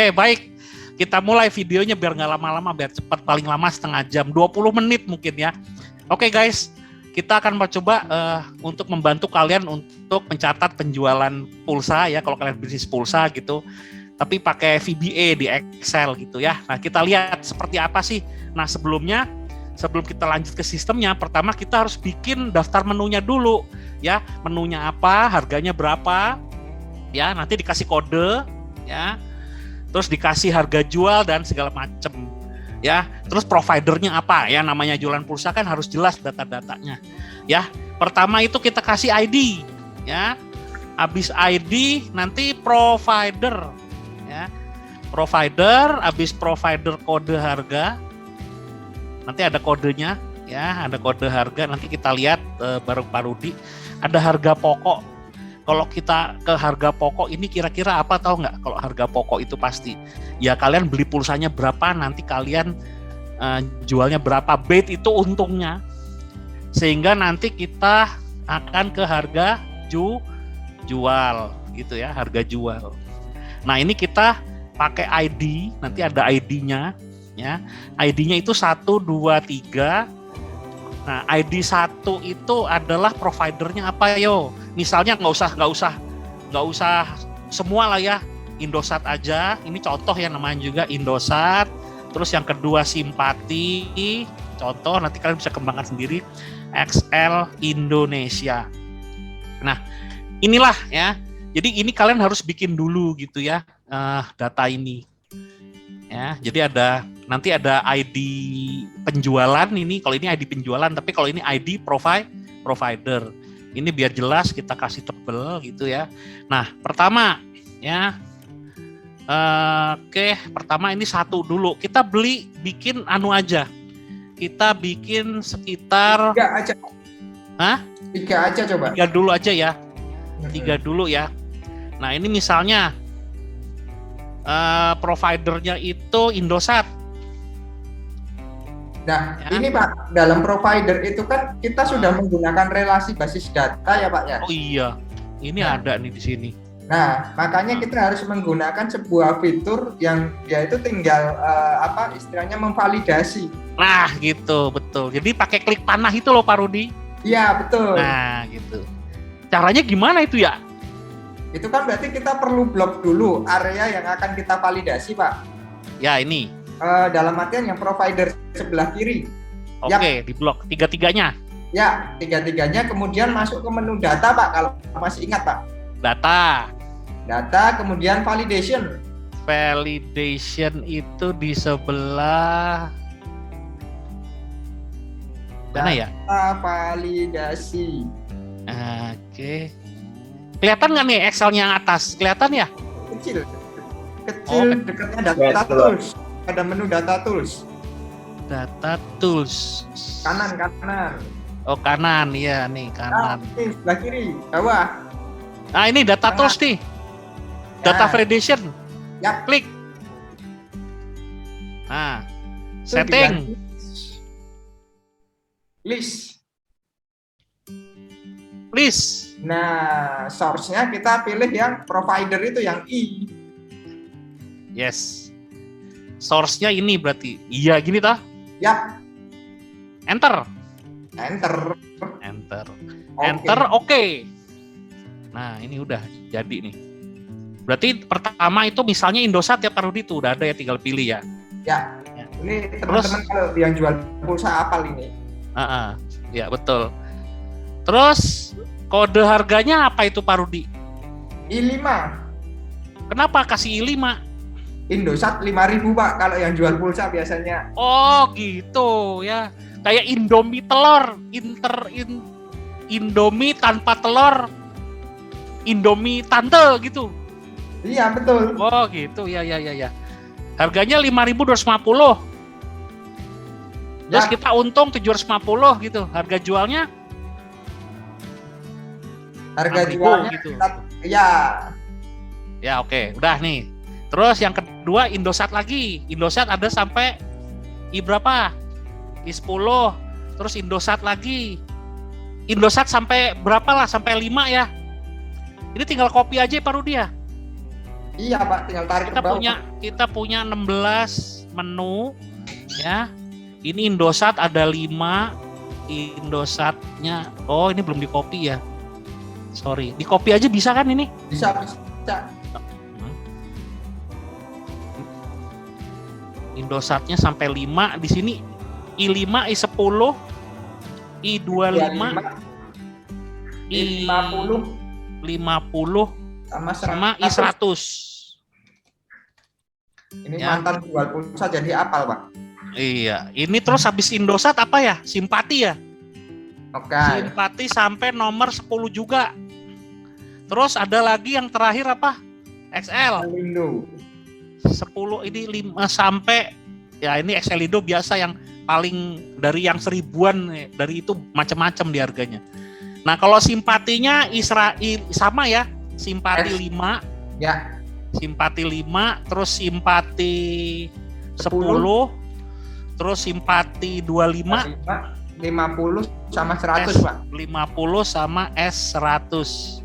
Oke, baik. Kita mulai videonya biar nggak lama-lama, biar cepat, paling lama setengah jam, 20 menit mungkin ya. Oke guys, kita akan mencoba untuk membantu kalian untuk mencatat penjualan pulsa ya, kalau kalian bisnis pulsa gitu. Tapi pakai VBA di Excel gitu ya. Nah, kita lihat seperti apa sih. Nah, sebelum kita lanjut ke sistemnya, pertama kita harus bikin daftar menunya dulu ya. Menunya apa, harganya berapa ya, nanti dikasih kode ya. Terus dikasih harga jual dan segala macam ya. Terus providernya apa ya, namanya jualan pulsa kan harus jelas data-datanya ya. Pertama itu kita kasih ID ya. Habis ID nanti provider ya. Provider, habis provider kode harga. Nanti ada kodenya ya, ada kode harga. Nanti kita lihat bareng Pak Rudi. Ada harga pokok. Kalau kita ke harga pokok ini kira-kira apa, tahu nggak? Kalau harga pokok itu pasti ya kalian beli pulsanya berapa, nanti kalian jualnya berapa, bait itu untungnya, sehingga nanti kita akan ke harga jual gitu ya, harga jual. Nah, ini kita pakai ID, nanti ada ID-nya ya. ID-nya itu 1, 2, 3. Nah, ID 1 itu adalah providernya apa yo? Misalnya nggak usah semua lah ya, Indosat aja. Ini contoh ya, namanya juga Indosat. Terus yang kedua Simpati, contoh, nanti kalian bisa kembangkan sendiri, XL Indonesia. Nah, inilah ya. Jadi ini kalian harus bikin dulu gitu ya, data ini. Ya, jadi nanti ada ID penjualan ini. Kalau ini ID penjualan, tapi kalau ini ID provider. Ini biar jelas kita kasih tebel gitu ya. Nah, pertama ya. Pertama ini 1 dulu. Kita bikin anu aja. Kita bikin sekitar 3 aja. Hah? 3 aja coba. 3 dulu aja ya. 3 dulu ya. Nah, ini misalnya providernya itu Indosat. Nah, ya. Ini Pak, dalam provider itu kan kita sudah menggunakan relasi basis data ya Pak ya. Oh iya, ini ada nih di sini. Nah, makanya kita harus menggunakan sebuah fitur yang yaitu tinggal istilahnya memvalidasi. Nah, gitu, betul. Jadi pakai klik panah itu loh Pak Rudi. Iya, betul. Nah, gitu. Caranya gimana itu ya? Itu kan berarti kita perlu blok dulu area yang akan kita validasi, Pak. Ya, ini. Dalam artian yang provider sebelah kiri. Oke, di blok 3-3-nya. Ya, 3-3-nya, kemudian masuk ke menu data, Pak, kalau masih ingat, Pak. Data, kemudian validation. Validation itu di sebelah mana ya? Validasi. Oke. Kelihatan nggak nih Excel-nya yang atas? Kelihatan ya? Kecil, dekatnya data tools. Ada menu data tools. Data tools. Kanan. Oh, kanan, iya nih kanan. Ini sebelah kiri, bawah. Nah, ini data tools nih. Data validation. Ya. Klik. Nah, setting. List. Nah, source-nya kita pilih yang provider itu, yang I. Yes. Source-nya ini berarti. Iya, gini tah? Yap. Enter. Oke. Nah, ini udah jadi nih. Berarti pertama itu misalnya Indosat ya Pak Rudi, itu udah ada ya, tinggal pilih ya. Ya. Ini teman-teman kalau yang jual pulsa apal ini. Ya, betul. Terus kode harganya apa itu Pak Rudi? I5. Kenapa kasih I5? Indosat 5.000 Pak kalau yang jual pulsa biasanya. Oh gitu ya. Kayak Indomie telur, Indomie tanpa telur, Indomie tante gitu. Iya, betul. Oh gitu, ya. Harganya 5.250. Terus kita untung 750 gitu. Harga jualnya? Harga jualnya gitu. Ya, oke. Udah nih. Terus yang kedua Indosat lagi. Indosat ada sampai I berapa? I10. Terus Indosat lagi. Indosat sampai berapa lah? Sampai 5 ya. Ini tinggal copy aja Pak Rudi ya. Iya Pak, tinggal tarik Kita ke bawah. kita punya 16 menu ya. Ini Indosat ada 5. Indosatnya, oh ini belum di copy ya. Sorry, di copy aja bisa kan ini? Bisa. Indosatnya sampai 5 di sini. I5, I10, I25, I50 I50 sama 100. I100. Ini Ya. mantan jual pulsa jadi apal Pak. Iya, ini terus habis Indosat apa ya? Simpati ya? Oke. Simpati sampai nomor 10 juga. Terus ada lagi yang terakhir apa? XL. Lindo. 10 ini 5 sampai ya ini XL Indo biasa yang paling dari yang 1000-an, dari itu macam-macam di harganya. Nah, kalau simpatinya sama ya, simpati 5, Ya. simpati 5, terus simpati 10, terus simpati 25, 50 sama 100 Pak. 50 sama S100.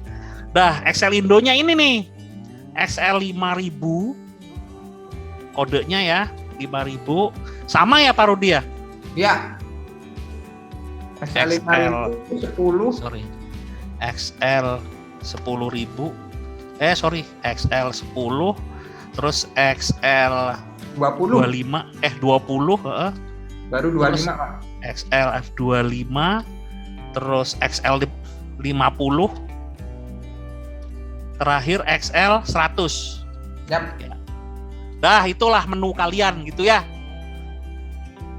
Dah, XL Indonya ini nih. XL 5000 kodenya ya, 5000. Sama ya Pak Rudi ya? Ya. XL 5000 10. Sorry. XL 10.000. XL 10, terus XL 20. 20, Baru 25 Pak. XL F25, terus XL 50, terakhir XL 100. Yap. Dah, itulah menu kalian gitu ya.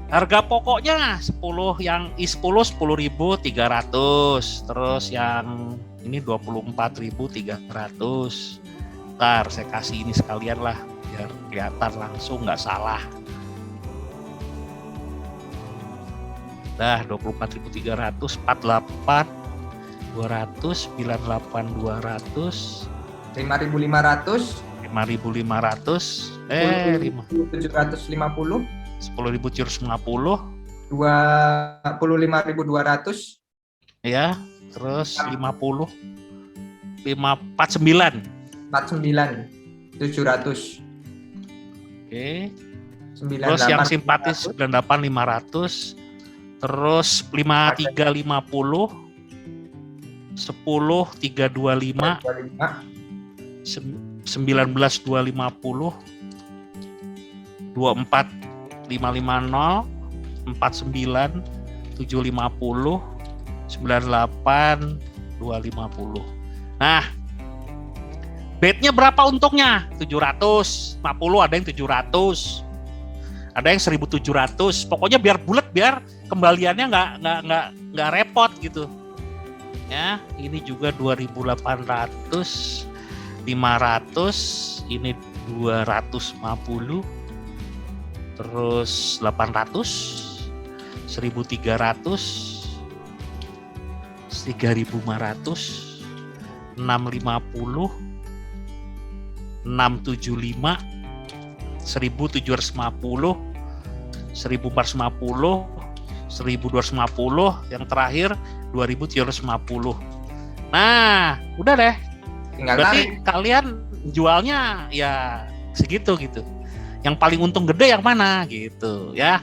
Harga pokoknya 10 yang I10 10.300, terus yang ini 24.300. Ntar saya kasih ini sekalian lah biar kelihatan langsung nggak salah. Dah 24.300, 48 200, 98 200, 5.500, 5.500, 750, 10.750 25.200, ya, terus 50 549. 49, 700, Oke. 98, Terus yang simpatis 98 500, terus 5350, 10 325, 19 250, 24 550, 49 750, 98 250. Nah, bednya berapa untungnya? 750, ada yang 700, ada yang 1.700. Pokoknya biar bulat, biar kembaliannya nggak repot gitu. Ya, ini juga 2.800, 500, ini 250, terus 800, 1.300, 3.500, 650, 675, 1.750, 1.450, 1.250, yang terakhir 2.750. Nah, udah deh. tinggal Berarti tarik. kalian jualnya ya segitu gitu. Yang paling untung gede yang mana gitu ya.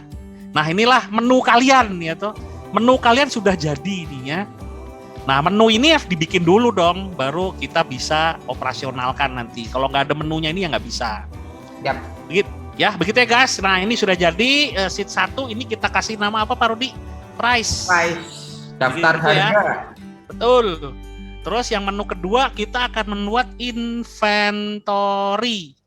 Nah, inilah menu kalian ya toh. Menu kalian sudah jadi nih ya. Nah, menu ini harus dibikin dulu dong, baru kita bisa operasionalkan nanti. Kalau nggak ada menunya ini ya nggak bisa. Yap. Begitu ya guys. Nah, ini sudah jadi sheet 1. Ini kita kasih nama apa Pak Rudi? Price. Daftar Gitu ya. harga. Betul. Terus yang menu kedua kita akan membuat inventory.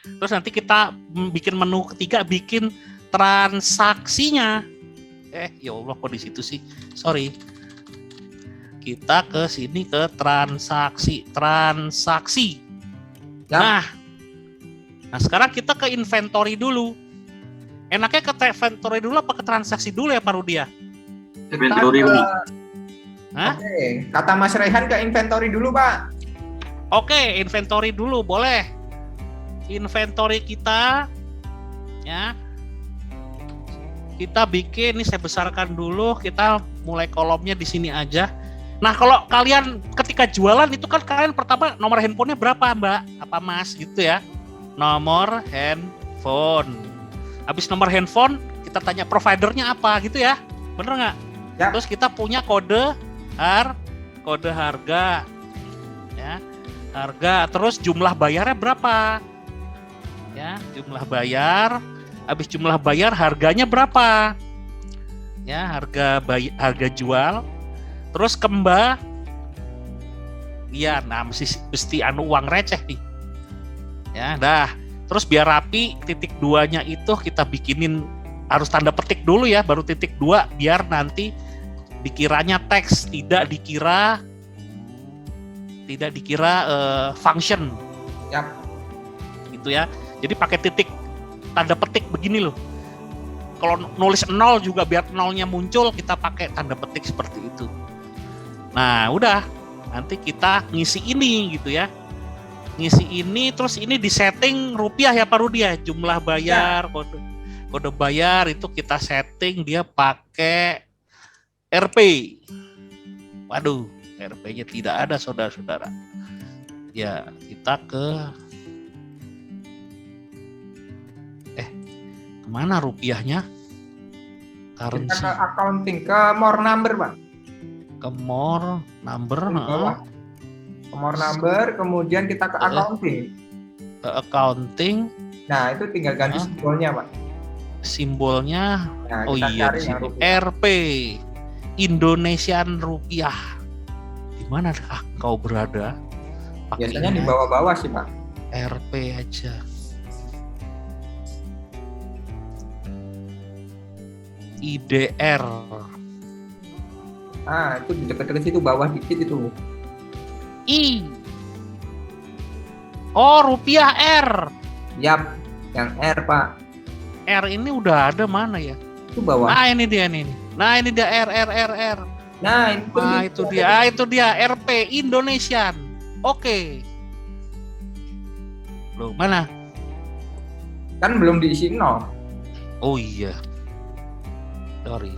Terus nanti kita bikin menu ketiga, bikin transaksinya. Ya Allah, kok di situ sih? Sorry. Kita ke sini ke transaksi. Yap. Nah, sekarang kita ke inventory dulu. Enaknya ke inventory dulu apa ke transaksi dulu ya Pak Rudi ya? Inventory dulu. Hah? Oke, kata Mas Rehan ke inventory dulu Pak. Oke, inventory dulu boleh. Inventory kita ya. Kita bikin, ini saya besarkan dulu, kita mulai kolomnya di sini aja. Nah, kalau kalian ketika jualan itu kan kalian pertama nomor handphonenya berapa, Mbak? Apa Mas gitu ya? Nomor handphone. Habis nomor handphone, kita tanya providernya apa gitu ya. Bener nggak? Ya. Terus kita punya kode harga. Ya. Harga, terus jumlah bayarnya berapa? Ya, jumlah bayar. Habis jumlah bayar harganya berapa? Ya, harga jual. Terus iya, nah mesti uang receh nih. Ya, dah. Terus biar rapi, titik 2-nya itu kita bikinin harus tanda petik dulu ya, baru titik 2 biar nanti dikiranya teks, tidak dikira function. Yap. Gitu ya. Jadi pakai titik tanda petik begini loh. Kalau nulis 0 juga biar 0-nya muncul, kita pakai tanda petik seperti itu. Nah, udah. Nanti kita ngisi ini gitu ya. Ngisi ini, terus ini di setting rupiah ya Pak Rudi ya. Jumlah bayar, kode bayar itu kita setting dia pakai Rp. Waduh, Rp-nya tidak ada saudara-saudara. Ya, kita kemana rupiahnya? Kita ke accounting, ke more number, Pak. Ke more number, ke more number, kemudian kita ke accounting. Ke accounting. Nah, itu tinggal ganti simbolnya, Pak. Simbolnya, nah, oh iya di situ Rp, Indonesian rupiah. Di mana kau berada? Biasanya di bawah-bawah sih, Pak. Rp aja. IDR. Ah, itu di dekat-dekat situ, bawah dikit itu. I. Oh, rupiah R. Yap, yang R, Pak. R ini udah ada mana ya? Itu bawah. Nah, ini dia nih. Nah, ini dia R. Nah, itu dia. Itu dia RP Indonesian. Oke. Loh, mana? Kan belum diisi 0. Oh iya. Sorry.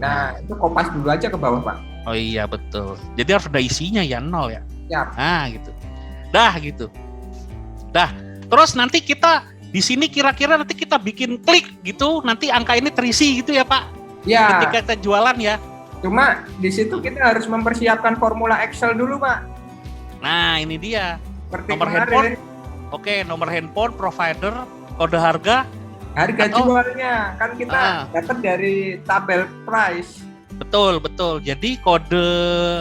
Nah, itu kopas dulu aja ke bawah, Pak. Oh iya, betul. Jadi harus ada isinya ya 0 ya. Yap. Nah, gitu. Dah. Terus nanti kita di sini kira-kira nanti kita bikin klik gitu, nanti angka ini terisi gitu ya, Pak. Ya. Ketika kita jualan ya. Cuma di situ kita harus mempersiapkan formula Excel dulu, Pak. Nah, ini dia. Seperti nomor handphone. Oke, nomor handphone, provider, kode harga jualnya kan kita dapat dari tabel price. Betul. Jadi kode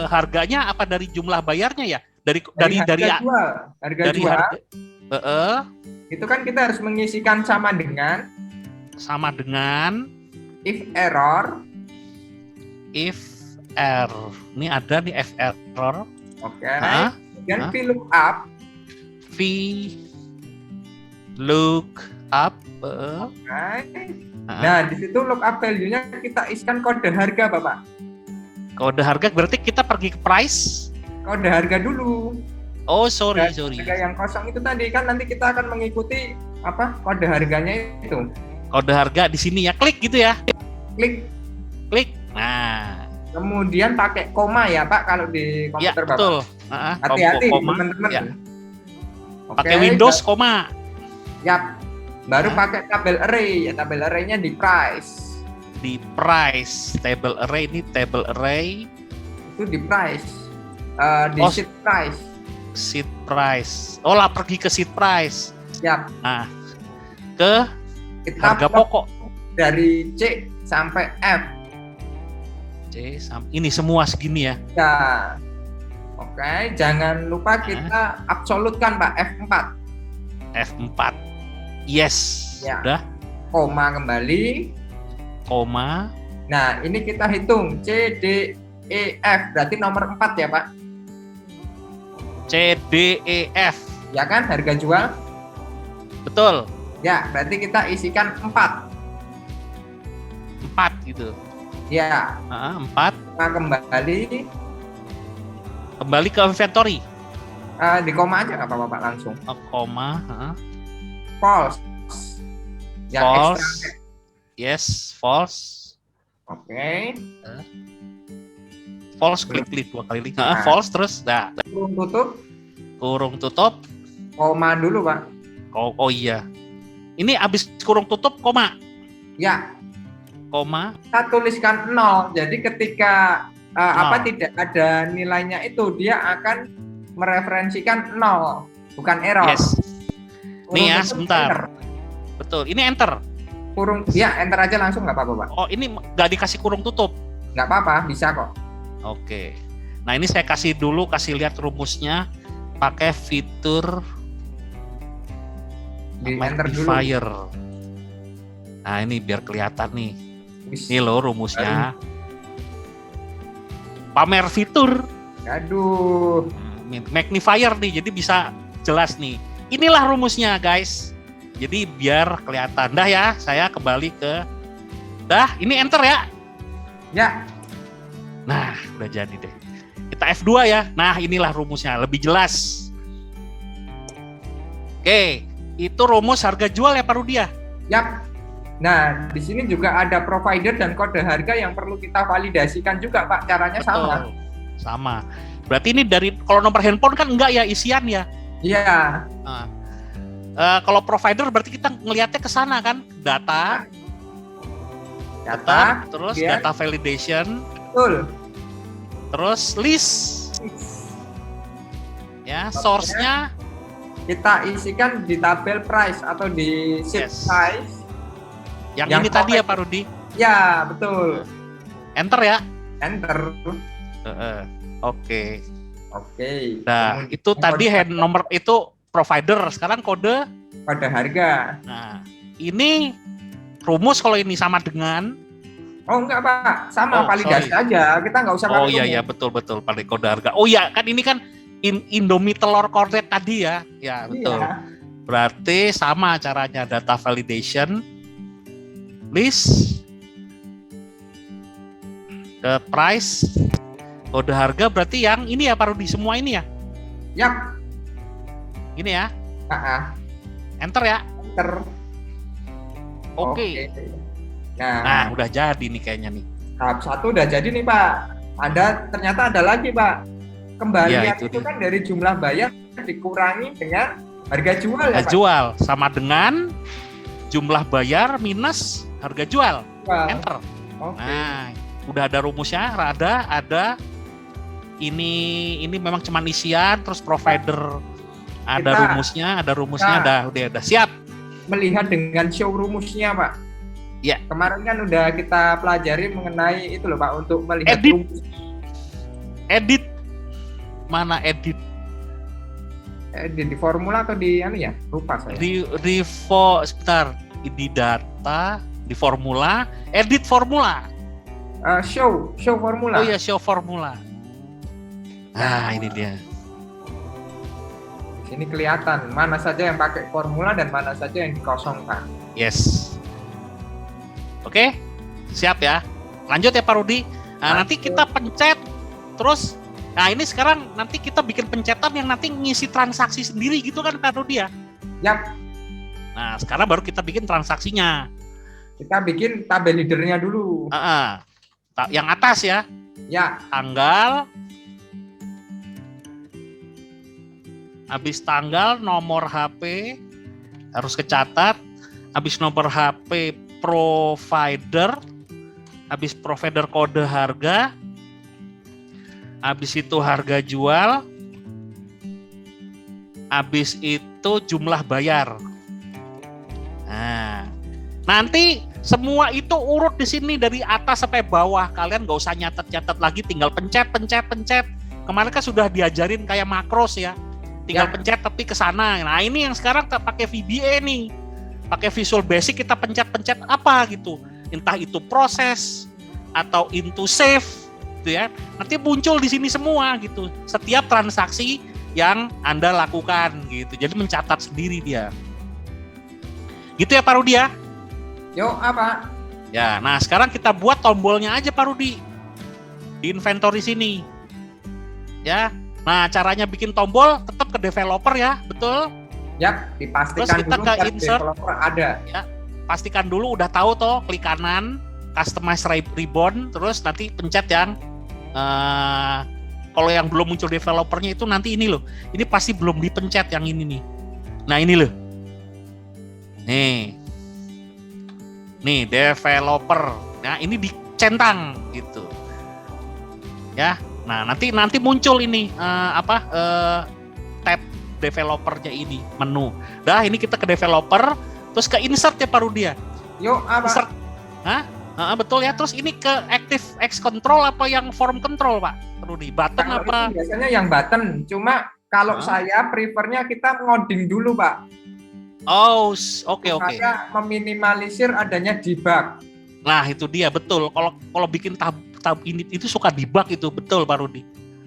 harganya apa dari jumlah bayarnya ya? Dari harga jual. Itu kan kita harus mengisikan sama dengan if error. Ini ada nih if error. Oke. Dan VLOOKUP. Nah, di situ lookup value-nya kita isikan kode harga, Bapak. Kode harga berarti kita pergi ke price. Kode harga dulu. Oh, sorry. Harga yang kosong itu tadi kan nanti kita akan mengikuti kode harganya itu. Kode harga di sini ya, klik gitu ya. Klik. Nah. Kemudian pakai koma ya, Pak, kalau di komputer ya, betul. Bapak. Hati-hati, teman-teman. Ya. Pakai Windows koma. Yap. Baru pakai tabel array, ya tabel array-nya di price. Table array ini table array. Itu di price. Sheet price. Sheet price. Oh lah, pergi ke sheet price. Yap. Nah, ke harga pokok. Dari C sampai F. Ini semua segini ya. Ya. Oke, jangan lupa kita absolutkan, Pak, F4. Yes, ya. Udah. Koma kembali. Koma. Nah, ini kita hitung C, D, E, F. Berarti nomor 4 ya, Pak? C, D, E, F. Ya kan, harga jual? Betul. Ya, berarti kita isikan 4. 4 gitu. Ya. 4. Nah, kembali ke inventory. Di koma aja nggak apa-apa, Pak, langsung. Koma. False. False. Yes, false. Oke. false klik 2 kali. False terus kurung tutup koma dulu Pak. Oh iya, ini abis kurung tutup koma Ya, koma kita tuliskan 0. Jadi ketika tidak ada nilainya itu, dia akan mereferensikan 0, bukan error. yes. Nih ya, Kurung tutup sebentar. enter. Betul, ini enter. Enter aja langsung nggak apa-apa Pak. Oh, ini nggak dikasih kurung tutup. Nggak apa-apa, bisa kok. Oke. Nah, ini saya kasih lihat rumusnya pakai fitur Di enter dulu. magnifier. Nah, ini biar kelihatan nih. Wis. Ini loh rumusnya. Pamer fitur Aduh. magnifier nih, jadi bisa jelas nih. Inilah rumusnya, guys. Jadi biar kelihatan. Dah ya, saya kembali ke ini enter ya. Ya, Nah, udah jadi deh. Kita F2 ya. Nah, inilah rumusnya, lebih jelas. Oke, itu rumus harga jual ya Pak Rudi ya? yap. Nah, di sini juga ada provider dan kode harga yang perlu kita validasikan juga, Pak. Caranya sama. Sama. Berarti ini dari, kalau nomor handphone kan enggak ya isian ya? Iya. Nah, kalau provider berarti kita ngelihatnya ke sana kan? Data, terus kemudian data validation, betul. terus list. Ya, source-nya Kita isikan di tabel price atau di sheet Yes. size. yang ini tadi ya Pak Rudi. Ya, betul. Enter ya. Enter. Oke. Oke. Nah, Kemudian itu tadi nomor itu provider. Sekarang kode. kode harga. Nah, ini rumus kalau ini sama dengan. Oh, enggak, Pak. Sama validasi aja. Kita nggak usah Oh pakai iya betul pada kode harga. Oh iya, kan ini kan Indomie telur kornet tadi ya. Ya, betul. Iya. Berarti sama caranya, data validation, list, the price, kode harga. Berarti yang ini ya Pak Rudi, semua ini ya? Yap. Ini ya? Enter ya? Enter. Oke. Nah, Nah, udah jadi nih kayaknya nih. tahap 1 udah jadi nih, Pak. Ternyata ada lagi, Pak. Kembalian Ya, itu itu kan dari jumlah bayar dikurangi dengan harga jual ya, Harga Pak. jual sama dengan jumlah bayar minus harga jual. Jual. Enter. Oke. Nah, udah ada rumusnya, ada ini memang cuma isian, terus provider ada rumusnya, udah siap. Melihat dengan show rumusnya, Pak. Ya. Kemarin kan udah kita pelajari mengenai itu loh, Pak, untuk melihat Edit. rumus. Edit. Mana edit? Di formula atau di ya? Lupa saya. Sebentar. Di data, di formula, edit formula. Show formula. Oh iya, show formula. Nah, ini dia. Ini kelihatan mana saja yang pakai formula dan mana saja yang dikosongkan. Yes. Oke, siap ya. Lanjut ya Pak Rudi. Nah, nanti kita pencet terus. Nah, ini sekarang nanti kita bikin pencetan yang nanti ngisi transaksi sendiri gitu kan Pak Rudi ya? Yap. Nah, sekarang baru kita bikin transaksinya. Kita bikin tabel leadernya dulu. Yang atas ya. Ya. Tanggal. Habis tanggal, nomor HP harus kecatat. Habis nomor HP, provider. Habis provider, kode harga. Habis itu harga jual. Habis itu jumlah bayar. Nah, nanti semua itu urut di sini dari atas sampai bawah. Kalian nggak usah nyatet-nyatet lagi, tinggal pencet. Kemarin kan sudah diajarin kayak makros ya. Tinggal pencet tapi ke sana. Nah, ini yang sekarang kita pakai VBA nih. Pakai Visual Basic kita pencet-pencet apa gitu. Entah itu proses atau into save gitu ya. Nanti muncul di sini semua gitu. Setiap transaksi yang Anda lakukan gitu. Jadi mencatat sendiri dia. Gitu ya Pak Rudi ya? Yuk, apa? Ya, nah sekarang kita buat tombolnya aja Pak Rudi. Di inventory sini. Ya. Nah, caranya bikin tombol tetap ke developer ya, betul? Yap, dipastikan Terus kita dulu ke ke insert. developer ada. Ya, pastikan dulu udah tahu toh, klik kanan, customize ribbon, terus nanti pencet yang Kalau yang belum muncul developernya itu nanti ini loh. Ini pasti belum dipencet yang ini nih. Nah ini loh. Nih developer. Nah ini dicentang gitu. Ya. Nah nanti muncul ini tab developernya ini menu. Dah ini kita ke developer, terus ke insert ya Pak Rudi ya. Yuk apa? Insert. Betul ya. Terus ini ke active X control apa yang form control Pak Rudi? Button Kalau apa? itu biasanya yang button. Cuma kalau saya prefernya kita ngoding dulu Pak. Oh, oke. Supaya meminimalisir adanya debug. Nah itu dia betul. Kalau bikin tab init itu suka debug itu betul Pak Rudi.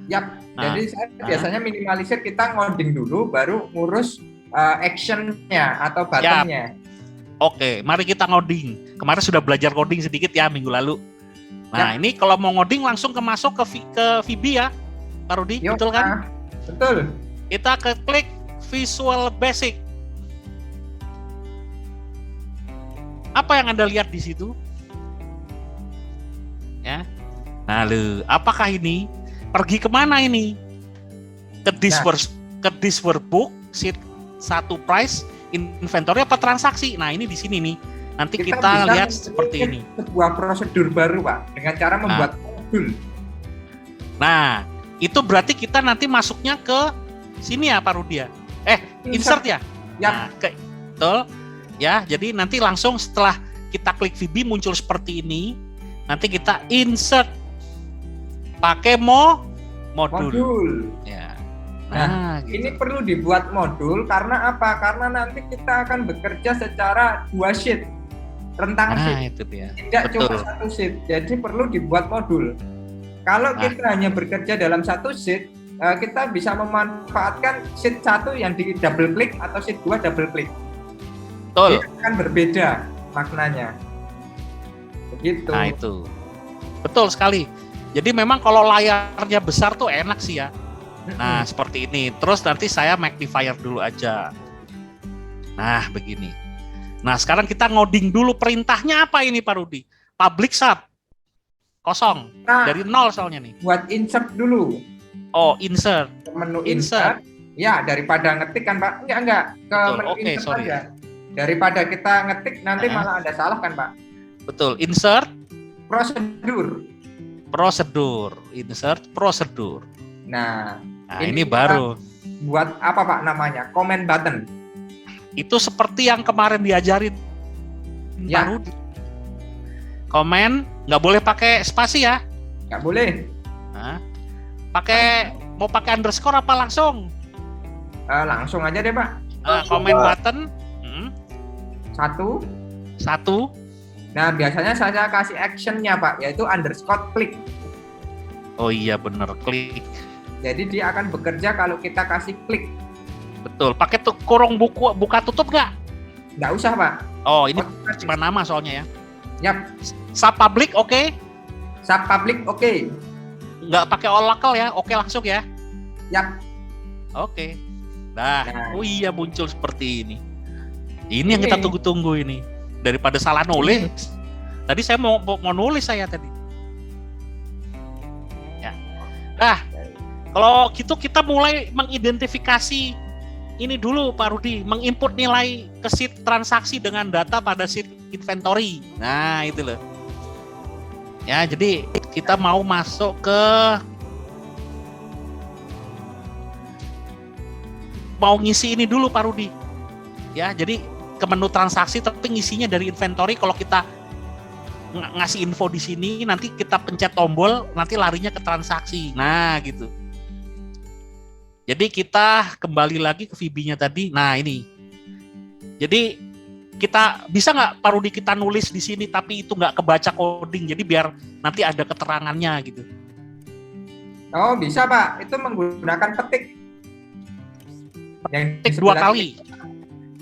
Yap. Jadi saya biasanya minimalisir, kita ngoding dulu, baru ngurus action-nya atau button-nya. Oke, mari kita ngoding. Kemarin sudah belajar coding sedikit ya minggu lalu. Nah ini kalau mau ngoding langsung masuk ke VB ya Pak Rudi, betul kan? Betul. Kita klik Visual Basic. Apa yang Anda lihat di situ? Ya. Nah, apakah ini pergi kemana ini? Ke this workbook, sheet 1 price, inventory apa transaksi? Nah, ini di sini nih. Nanti kita lihat seperti ini. Sebuah prosedur baru, Pak, dengan cara membuat modul. Nah, itu berarti kita nanti masuknya ke sini ya, Pak Rudi ya? Insert ya? Ya. Nah, betul. Ya, jadi nanti langsung setelah kita klik VB muncul seperti ini. Nanti kita insert pakai modul. Ya. Nah, gitu. Ini perlu dibuat modul karena apa? Karena nanti kita akan bekerja secara 2 sheet, rentang sheet. Itu dia. Tidak cuma 1 sheet. Jadi perlu dibuat modul. Kalau kita hanya bekerja dalam 1 sheet, kita bisa memanfaatkan sheet 1 yang di double klik atau sheet 2 double klik. Betul. Dia akan berbeda maknanya. Begitu. Nah itu. Betul sekali. Jadi memang kalau layarnya besar tuh enak sih ya. Nah seperti ini. Terus nanti saya magnifier dulu aja. Nah begini. Nah sekarang kita ngoding dulu perintahnya apa ini Pak Rudi? Public sub. Kosong. Dari 0 soalnya nih. Buat insert dulu. Oh insert. Menu insert. Ya daripada ngetik kan Pak. Enggak. Ke betul. menu insert aja. Daripada kita ngetik nanti malah ada salah kan Pak. Betul. Insert. Prosedur. Insert prosedur. Nah ini baru. Buat apa Pak namanya? Comment button. Itu seperti yang kemarin diajarin. Ya. Baru. Comment nggak boleh pakai spasi ya? Nggak boleh. Nah, mau pakai underscore apa langsung? Langsung aja deh Pak. Comment button. 1. Nah biasanya saya kasih actionnya Pak, yaitu underscore klik. Oh iya bener, klik. Jadi dia akan bekerja kalau kita kasih klik. Betul. Pakai kurung buka tutup nggak? Nggak usah Pak. Oh ini cuma nama soalnya ya. Yap. Sub public oke. Sub public oke. Nggak pakai oracle ya? Oke langsung ya. Yap. Oke. Nah, oh iya muncul seperti ini. Ini yang kita tunggu-tunggu ini. Daripada salah nulis. Tadi saya mau nulis saya tadi. Ya. Nah, kalau gitu kita mulai mengidentifikasi ini dulu Pak Rudi, menginput nilai ke sheet transaksi dengan data pada sheet inventory. Nah, itu loh. Ya, jadi kita mau masuk ke mau ngisi ini dulu Pak Rudi. Ya, jadi ke menu transaksi tapi ngisinya dari inventory. Kalau kita ngasih info di sini, nanti kita pencet tombol, nanti larinya ke transaksi. Nah, gitu. Jadi kita kembali lagi ke VB-nya tadi. Nah, ini. Jadi kita bisa nggak Pak Rudi kita nulis di sini tapi itu nggak kebaca coding. Jadi biar nanti ada keterangannya gitu. Oh, bisa Pak. Itu menggunakan petik. Petik 2 kali.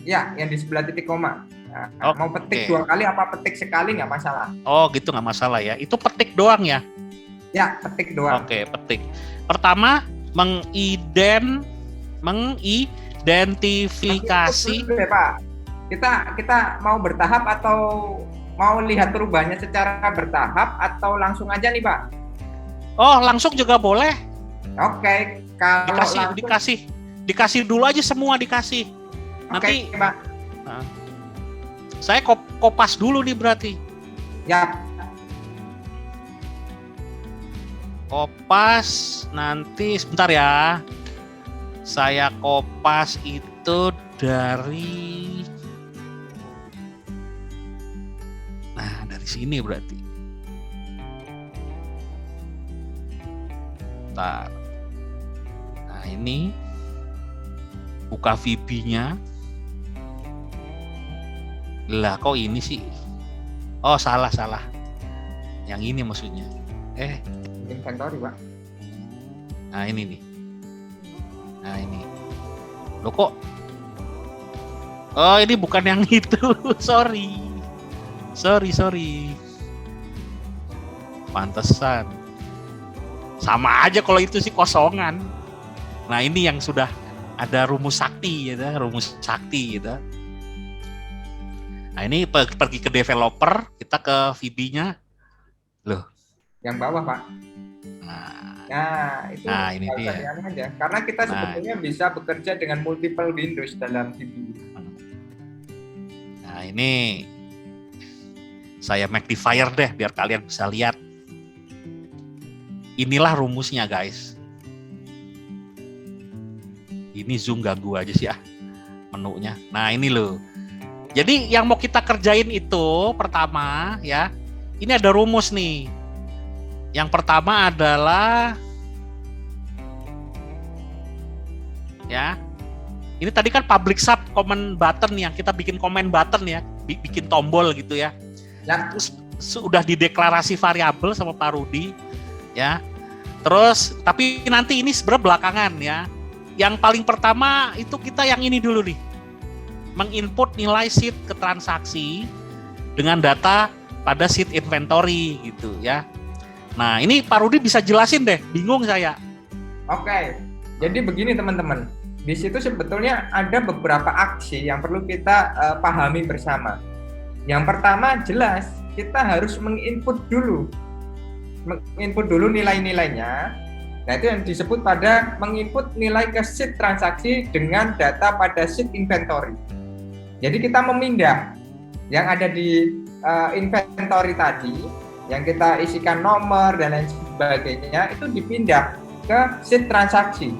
Ya, yang di sebelah titik koma. Nah, mau petik 2 kali apa petik sekali nggak masalah. Oh gitu, nggak masalah ya. Itu petik doang ya? Ya, petik doang. Oke, petik. Pertama, mengidentifikasi. Deh, Pak. Kita mau bertahap atau mau lihat perubahannya secara bertahap atau langsung aja nih Pak? Oh, langsung juga boleh. Oke, kalau Dikasih dulu aja semua dikasih. Nanti Oke, Pak. Nah, saya kopas dulu nih berarti. Ya, Kopas nanti sebentar ya. Saya kopas itu dari sini berarti. Bentar. Nah, ini buka VB-nya. Lah, kok ini sih? Oh, salah. Yang ini maksudnya. inventory, Pak. Nah, ini nih. Nah, ini. Loh kok? Oh, ini bukan yang itu. Sorry. Pantesan. Sama aja kalau itu sih kosongan. Nah, ini yang sudah ada rumus sakti gitu. Nah, ini pergi ke developer, kita ke VB-nya. Loh. Yang bawah, Pak. Nah, itu ini dia. Aja. Karena kita sebetulnya bisa bekerja dengan multiple Windows dalam VB. Nah, ini saya magnifier deh biar kalian bisa lihat. Inilah rumusnya, guys. Ini zoom ganggu aja sih menunya. Nah, ini loh. Jadi yang mau kita kerjain itu pertama ya, ini ada rumus nih. Yang pertama adalah ya, ini tadi kan public sub comment button yang kita bikin comment button ya, bikin tombol gitu ya. Terus sudah dideklarasi variabel sama Pak Rudi ya. Terus tapi nanti ini sebenarnya belakangan ya. Yang paling pertama itu kita yang ini dulu nih. Menginput nilai sheet ke transaksi dengan data pada sheet inventory gitu ya. Nah, ini Pak Rudi bisa jelasin deh, bingung saya. Oke. Jadi begini teman-teman. Di situ sebetulnya ada beberapa aksi yang perlu kita pahami bersama. Yang pertama jelas kita harus menginput dulu nilai-nilainya. Nah, itu yang disebut pada menginput nilai ke sheet transaksi dengan data pada sheet inventory. Jadi kita memindah yang ada di inventory tadi, yang kita isikan nomor dan lain sebagainya, itu dipindah ke sheet transaksi.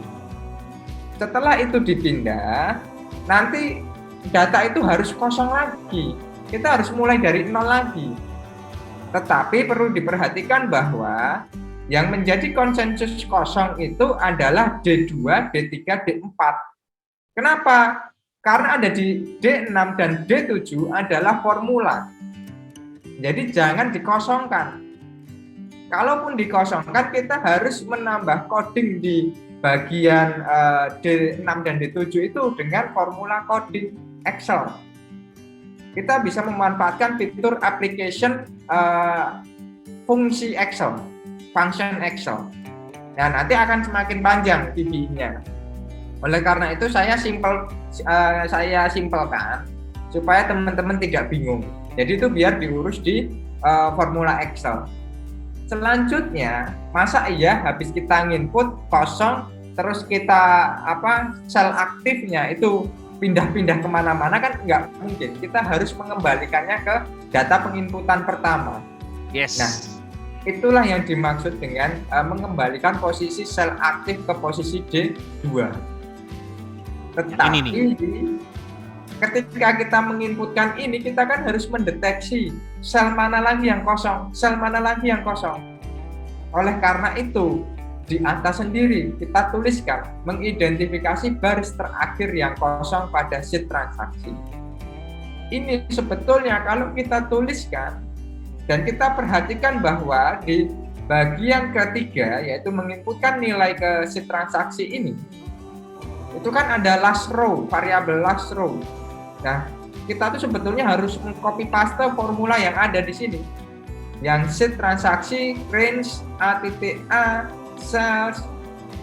Setelah itu dipindah, nanti data itu harus kosong lagi. Kita harus mulai dari nol lagi. Tetapi perlu diperhatikan bahwa yang menjadi konsensus kosong itu adalah D2, D3, D4. Kenapa? Karena ada di D6 dan D7 adalah formula. Jadi jangan dikosongkan. Kalaupun dikosongkan, kita harus menambah coding di bagian D6 dan D7 itu dengan formula coding Excel. Kita bisa memanfaatkan fitur application fungsi Excel, function Excel. Nah, nanti akan semakin panjang VB-nya. Oleh karena itu saya simpelkan supaya teman-teman tidak bingung. Jadi itu biar diurus di formula Excel. Selanjutnya, masa iya habis kita nginput kosong terus kita sel aktifnya itu pindah-pindah kemana-mana, kan nggak mungkin. Kita harus mengembalikannya ke data penginputan pertama. Yes. Nah, itulah yang dimaksud dengan mengembalikan posisi sel aktif ke posisi D2. Tetapi ketika kita menginputkan ini, kita kan harus mendeteksi sel mana lagi yang kosong, Oleh karena itu, di atas sendiri kita tuliskan mengidentifikasi baris terakhir yang kosong pada sheet transaksi. Ini sebetulnya kalau kita tuliskan dan kita perhatikan bahwa di bagian ketiga, yaitu menginputkan nilai ke sheet transaksi ini, itu kan ada last row, variabel last row. Nah, kita tuh sebetulnya harus mengcopy paste formula yang ada di sini. Yang sheet transaksi range A.A sales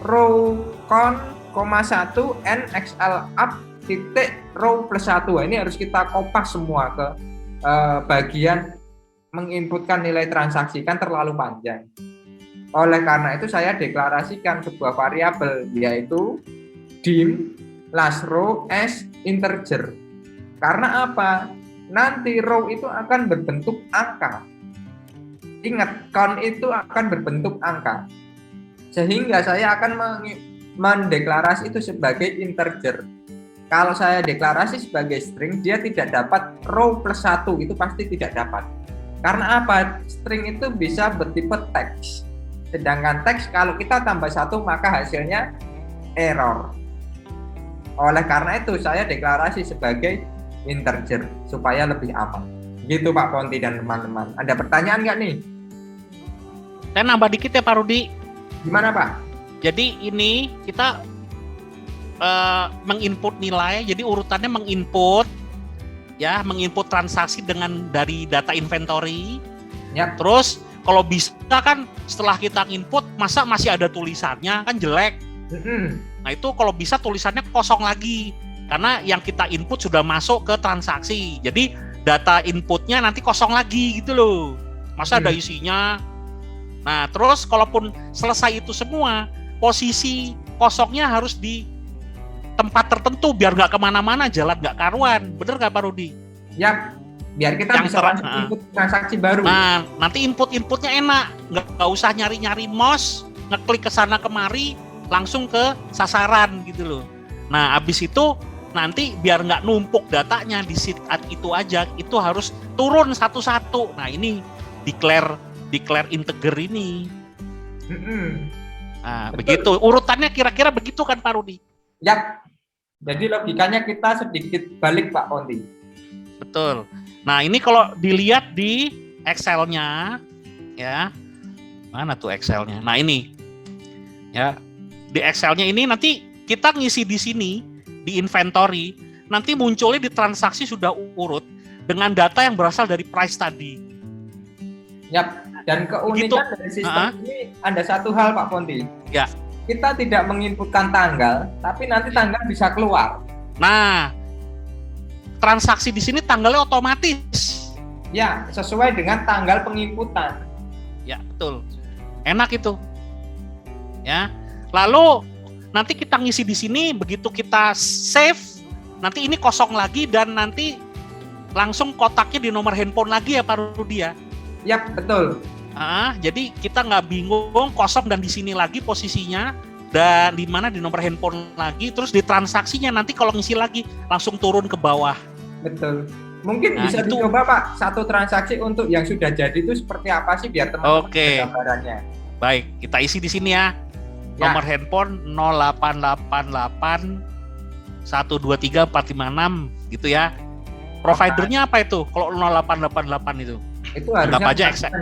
row con, 1 n xl up titik row plus 1. Ini harus kita kopas semua ke bagian menginputkan nilai transaksi, kan terlalu panjang. Oleh karena itu saya deklarasikan sebuah variabel yaitu dim last row as integer. Karena apa? Nanti row itu akan berbentuk angka. Ingat, count itu akan berbentuk angka. Sehingga saya akan mendeklarasi itu sebagai integer. Kalau saya deklarasi sebagai string, dia tidak dapat row plus 1, itu pasti tidak dapat. Karena apa? String itu bisa bertipe teks. Sedangkan teks kalau kita tambah 1 maka hasilnya error. Oleh karena itu saya deklarasi sebagai integer supaya lebih aman. Gitu Pak Ponti dan teman-teman. Ada pertanyaan nggak nih? Saya nambah dikit ya Pak Rudi. Gimana Pak? Jadi ini kita menginput nilai, jadi urutannya menginput transaksi dengan dari data inventory. Ya. Terus kalau bisa kan setelah kita input masa masih ada tulisannya kan jelek. Nah itu kalau bisa tulisannya kosong lagi karena yang kita input sudah masuk ke transaksi. Jadi data inputnya nanti kosong lagi gitu loh. Masa ada isinya. Nah terus kalaupun selesai itu semua, posisi kosongnya harus di tempat tertentu biar nggak kemana-mana, jalan nggak karuan. Bener nggak Pak Rudi? Ya, biar kita bisa langsung input transaksi baru. Nah, nanti inputnya enak, nggak usah nyari-nyari mouse, ngeklik ke sana kemari, langsung ke sasaran gitu loh. Nah, abis itu nanti biar nggak numpuk datanya di sheet itu aja, itu harus turun satu-satu. Nah, ini declare integer ini. Nah, begitu urutannya kira-kira begitu kan Pak Rudi? Ya, jadi logikanya kita sedikit balik Pak Ponti. Betul. Nah ini kalau dilihat di Excel-nya, ya mana tuh Excel-nya? Nah ini, ya di Excel-nya ini nanti kita ngisi di sini di inventory, nanti munculnya di transaksi sudah urut dengan data yang berasal dari price tadi. Ya, dan keunikan dari sistem ini ada satu hal Pak Ponti. Ya. Kita tidak menginputkan tanggal, tapi nanti tanggal bisa keluar. Nah, transaksi di sini tanggalnya otomatis. Ya, sesuai dengan tanggal penginputan. Ya, betul. Enak itu. Ya. Lalu nanti kita ngisi di sini, begitu kita save, nanti ini kosong lagi dan nanti langsung kotaknya di nomor handphone lagi ya Pak Rudi ya. Ya, betul. Jadi kita nggak bingung kosong dan di sini lagi posisinya dan di mana di nomor handphone lagi, terus di transaksinya nanti kalau ngisi lagi langsung turun ke bawah. Betul. Mungkin bisa dicoba Pak satu transaksi untuk yang sudah jadi itu seperti apa sih biar teman-teman ada gambarannya. Baik, kita isi di sini ya. Nomor handphone 0888 123 456 gitu ya. Providernya apa itu? Kalau 0888 itu? Itu harusnya aja Excel.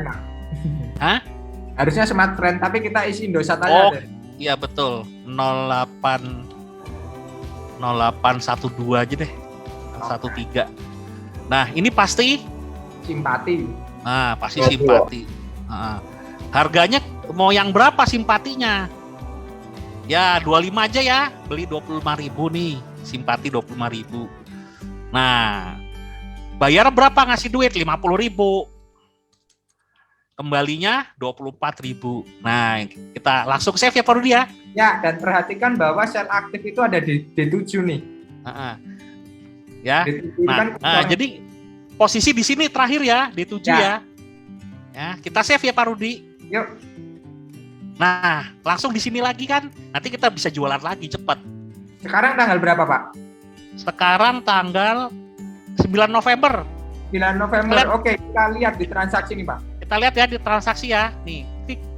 Hah? Harusnya Smartfren, tapi kita isi Indosat aja. Iya betul. 0812 aja deh. 13. Nah, ini pasti simpati. Nah, pasti simpati. Harganya mau yang berapa simpatinya? Ya, 25 aja ya. Beli 25.000 nih. Simpati 25.000. Nah, bayar berapa ngasih duit? 50.000. Kembalinya 24.000. Nah, kita langsung save ya Pak Rudi ya. Ya, dan perhatikan bahwa sel aktif itu ada di D7 nih. Ya. Nah, jadi posisi di sini terakhir ya, D7 ya. Ya, kita save ya Pak Rudi. Yuk. Nah, langsung di sini lagi kan. Nanti kita bisa jualan lagi cepat. Sekarang tanggal berapa, Pak? Sekarang tanggal 9 November. 9 November. Oke, kita lihat di transaksi nih, Pak. Kita lihat ya di transaksi ya. Nih,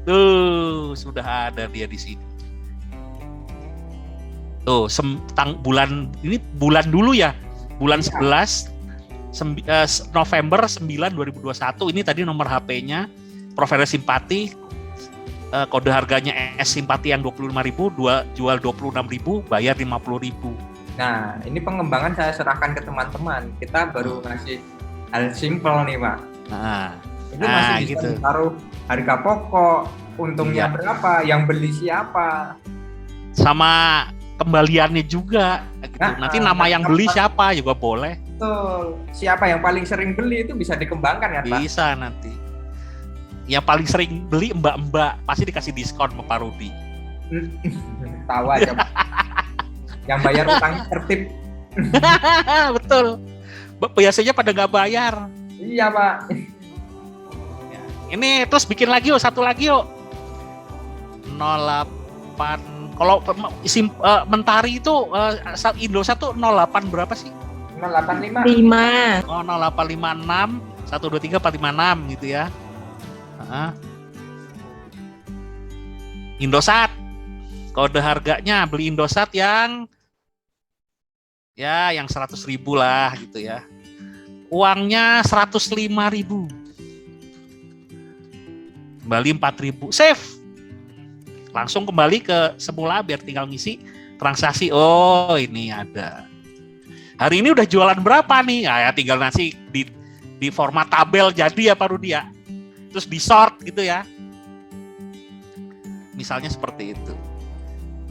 tuh sudah ada dia di sini. Tuh, bulan ini bulan dulu ya. Bulan 11 November 9 2021. Ini tadi nomor HP-nya. Provider simpati. Kode harganya S simpati yang 25.000, jual 26.000, bayar 50.000. Nah, ini pengembangan saya serahkan ke teman-teman. Kita baru ngasih hal simple nih, Pak. Itu masih bisa gitu. Taruh harga pokok, untungnya berapa, yang beli siapa, sama kembaliannya juga. Gitu. Nanti nama yang beli siapa juga boleh. Betul. Siapa yang paling sering beli itu bisa dikembangkan kan, Pak? Bisa nanti. Yang paling sering beli mbak-mbak, pasti dikasih diskon sama Pak Rudi. Tahu aja Pak. Yang bayar utang tertib. Betul. Biasanya pada nggak bayar. Iya Pak. Ini terus bikin lagi yuk, satu lagi yuk. 08. Kalau Mentari itu Indosat tuh 08 berapa sih? 085. 5. Oh, 0856 123 456 gitu ya. Indosat. Kode harganya beli Indosat yang 100.000 lah gitu ya. Uangnya 105.000. Kembali 4.000. Save. Langsung kembali ke semula biar tinggal ngisi transaksi. Oh, ini ada. Hari ini udah jualan berapa nih? Ya tinggal nanti di format tabel jadi ya Pak Rudi ya. Terus di sort gitu ya. Misalnya seperti itu.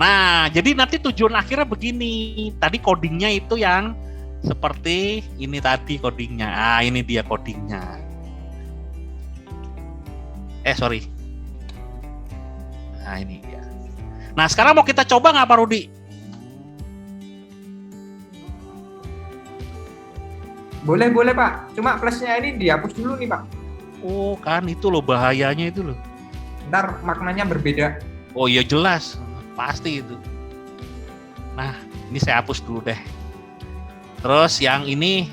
Nah, jadi nanti tujuan akhirnya begini. Tadi codingnya itu yang seperti ini tadi codingnya. Ah, ini dia codingnya. Sorry. Nah, ini dia. Nah, sekarang mau kita coba nggak Pak Rudi? Boleh Pak. Cuma plusnya ini dihapus dulu nih Pak. Oh, kan itu loh bahayanya itu loh. Ntar maknanya berbeda. Oh iya jelas, pasti itu. Nah, ini saya hapus dulu deh. Terus yang ini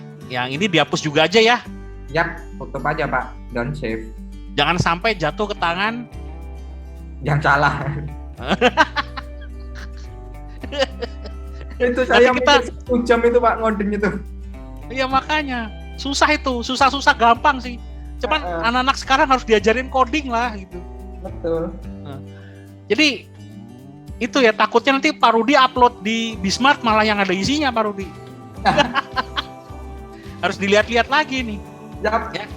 dihapus juga aja ya. Yap, tutup aja Pak. Don't save. Jangan sampai jatuh ke tangan Yang salah. Itu saya mikir 1 jam itu Pak ngoding itu. Iya makanya susah itu, susah gampang sih. Cuman anak-anak sekarang harus diajarin coding lah gitu. Betul. Jadi itu ya takutnya nanti Pak Rudi upload di Bismart malah yang ada isinya Pak Rudi. Harus dilihat-lihat lagi nih. Yap. Ya.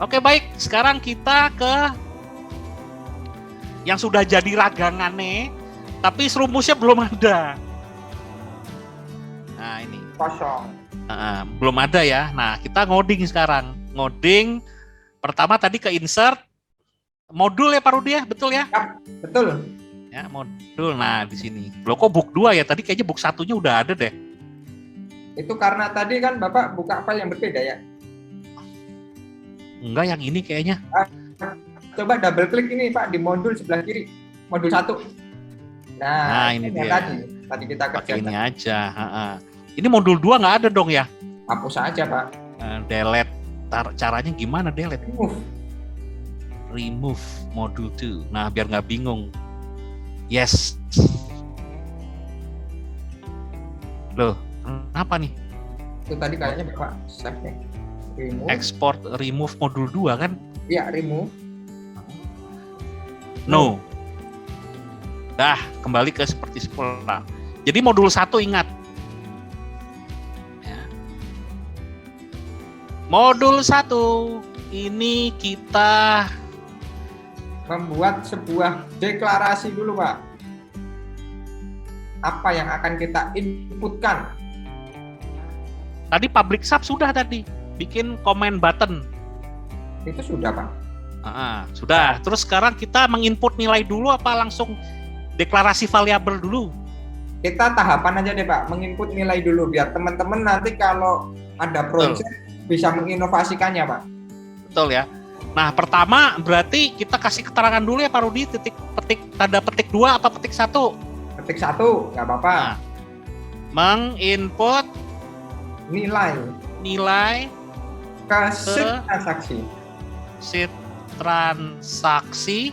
Oke baik, sekarang kita ke yang sudah jadi ragangannya, tapi rumusnya belum ada. Nah ini. Kosong. Belum ada ya. Nah kita ngoding sekarang. Ngoding pertama tadi ke insert modul ya Pak Rudi ya, betul ya? Yap, betul. Ya modul. Nah di sini. Loh kok book 2 ya? Tadi kayaknya book 1-nya udah ada deh. Itu karena tadi kan Bapak buka file yang berbeda ya. Enggak, yang ini kayaknya. Coba double klik ini Pak di modul sebelah kiri. Modul 1. Nah ini dia. Tadi kita Pakai ini kerjakan. aja. Ini modul 2 nggak ada dong ya? Hapus aja Pak. Delete. Caranya gimana delete? Remove. Remove modul 2. Nah, biar nggak bingung. Yes. Loh, kenapa nih? Itu tadi kayaknya Bapak save nih. Remove. Export remove modul 2 kan? Iya, remove. No. Dah, kembali ke seperti semula. Jadi modul 1 ingat. Ya. Modul 1 ini kita Membuat sebuah deklarasi dulu Pak. Apa yang akan kita inputkan? tadi public sub sudah tadi. Bikin comment button. Itu sudah Pak. Sudah. Terus sekarang kita menginput nilai dulu apa langsung deklarasi variabel dulu? Kita tahapan aja deh Pak, menginput nilai dulu biar teman-teman nanti kalau ada project bisa menginovasikannya Pak. Betul ya. Nah, pertama berarti kita kasih keterangan dulu ya Pak Rudi, tanda petik 2 apa petik 1? Petik 1, nggak apa-apa. Nah, menginput nilai ke sheet transaksi. Sheet transaksi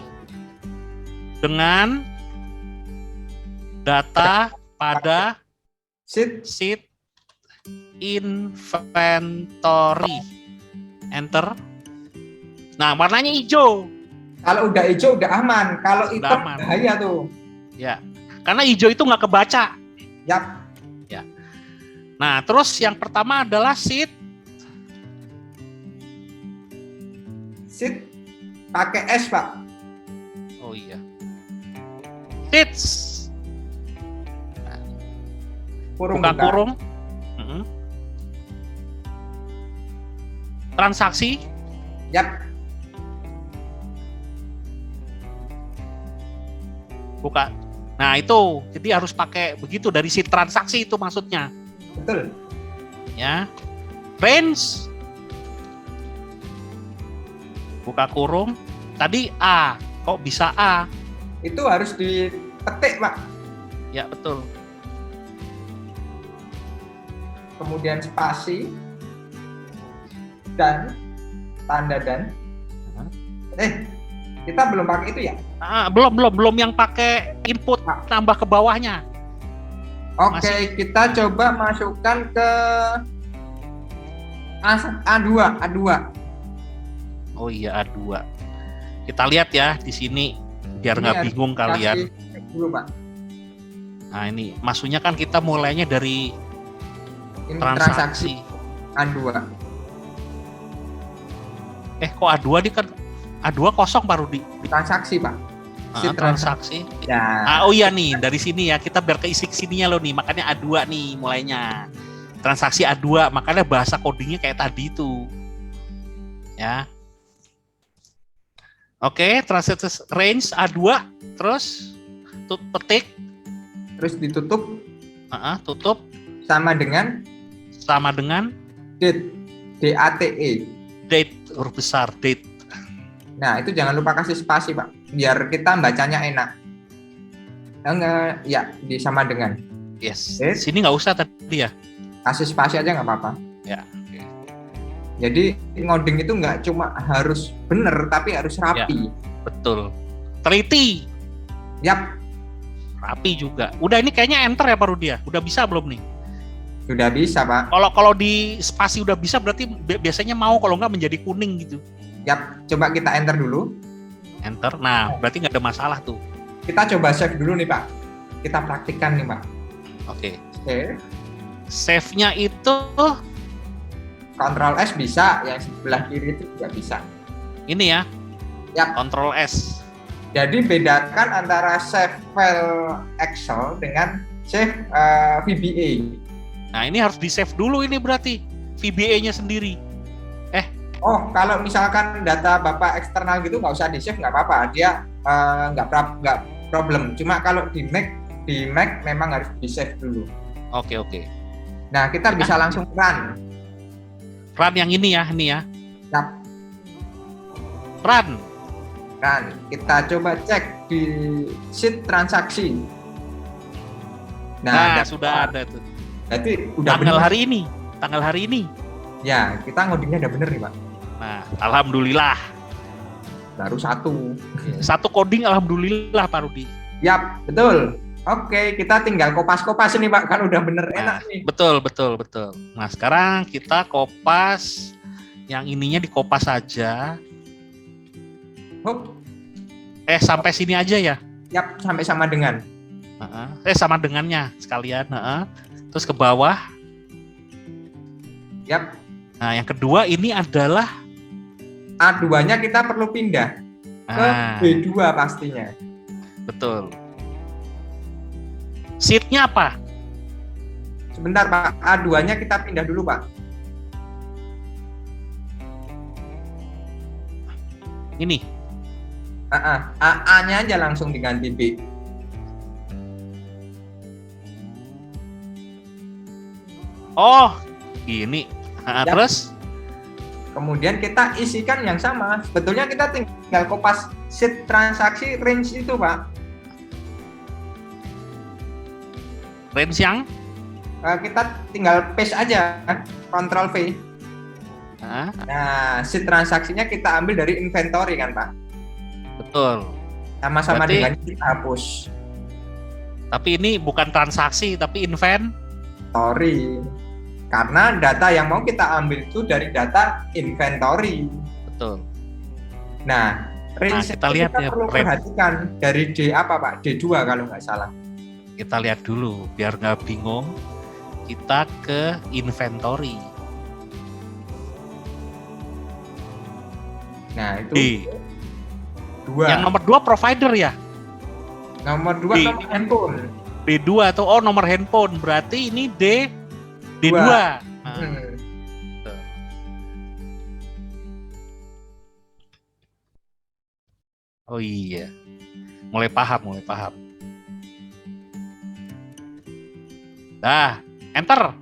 dengan data pada sheet inventory. Enter. Nah, warnanya hijau. Kalau udah hijau udah aman. Kalau hitam aman. bahaya tuh. Ya, karena hijau itu nggak kebaca. Yap. Ya. Nah, terus yang pertama adalah sheet pakai S Pak. Oh iya. Sheets. Kurung Buka kurung. Transaksi. Yap. buka. Nah itu, jadi harus pakai begitu dari sheet transaksi itu maksudnya. Betul. Ya, range, buka kurung. Tadi A, kok bisa A? Itu harus dipetik, Pak. Ya betul. Kemudian spasi dan tanda dan. Kita belum pakai itu ya? Belum yang pakai input tambah ke bawahnya. Oke, kita coba masukkan ke A2. Oh iya, A2. Kita lihat ya di sini biar nggak bingung kalian. Dulu, Pak. Nah ini maksudnya kan kita mulainya dari transaksi A2. Kok A2 di kan A2 kosong Pak Rudi? Transaksi, Pak. Transaksi. Ya. Oh iya nih, dari sini ya kita biar keisi sininya loh nih. Makanya A2 nih mulainya. Transaksi A2, makanya bahasa codingnya kayak tadi itu. Ya. Oke, transaksi range A2, terus petik. Terus ditutup. Tutup. Sama dengan date. DATE. Date, huruf besar, date. Nah, itu jangan lupa kasih spasi, Pak. Biar kita bacanya enak. Ya, sama dengan. Yes. Sini nggak usah tadi ya. Kasih spasi aja nggak apa-apa. Ya. Okay. Jadi ngoding itu nggak cuma harus bener, tapi harus rapi. Ya, betul. Teliti. Yap. Rapi juga. Udah ini kayaknya enter ya Pak Rudi ya? Udah bisa belum nih? Sudah bisa, Pak. Kalau di spasi udah bisa berarti biasanya mau, kalau nggak menjadi kuning gitu. Yap, coba kita enter dulu. Enter. Nah, berarti nggak ada masalah tuh. Kita coba save dulu nih, Pak. Kita praktikkan nih, Pak. Oke. Save. Save-nya itu Ctrl S bisa, yang sebelah kiri itu juga bisa. Ini ya. Yap. Ctrl S. Jadi bedakan antara save file Excel dengan save VBA. Nah, ini harus di-save dulu ini berarti VBA-nya sendiri. Oh, kalau misalkan data Bapak eksternal gitu nggak usah di-save, nggak apa-apa. Dia nggak problem. Cuma kalau di Mac memang harus di-save dulu. Oke. Nah, kita bisa langsung run. Run yang ini ya. Yap. Run. Kita coba cek di sheet transaksi. Nah sudah ada tuh. Berarti udah tanggal bener. hari ini. Ya, kita ngodingnya udah bener nih, Pak. Nah, alhamdulillah. Baru satu. Satu coding alhamdulillah Pak Rudi. Yap, betul. Oke, kita tinggal kopas-kopas ini, Pak. Kan udah bener, enak nih. Betul. Nah, sekarang kita kopas yang ininya dikopas saja. Sampai sini aja ya? Yap, sampai sama dengan. Sama dengannya sekalian. Terus ke bawah. Yap. Nah, yang kedua ini adalah A2-nya kita perlu pindah ke B2 pastinya. Betul. Sheet-nya apa? Sebentar, Pak. A2-nya kita pindah dulu, Pak. Ini. A-nya aja langsung diganti B. Oh, gini. Terus? Kemudian kita isikan yang sama. Sebetulnya kita tinggal kopas sheet transaksi range itu, Pak. Range yang? Kita tinggal paste aja, Ctrl V. Nah, sheet transaksinya kita ambil dari inventory kan, Pak? Betul. Sama-sama dengan kita hapus. Tapi ini bukan transaksi, tapi inventory. Karena data yang mau kita ambil itu dari data inventory. Betul. Nah, range kita lihat ya, perlu perhatikan dari D apa, Pak? D2 kalau nggak salah. Kita lihat dulu, biar nggak bingung. Kita ke inventory. Nah, itu D2. Yang nomor 2 provider ya? Nomor 2 nomor handphone. D2 atau nomor handphone. Berarti ini D2. Oh iya. Mulai paham. Dah, enter.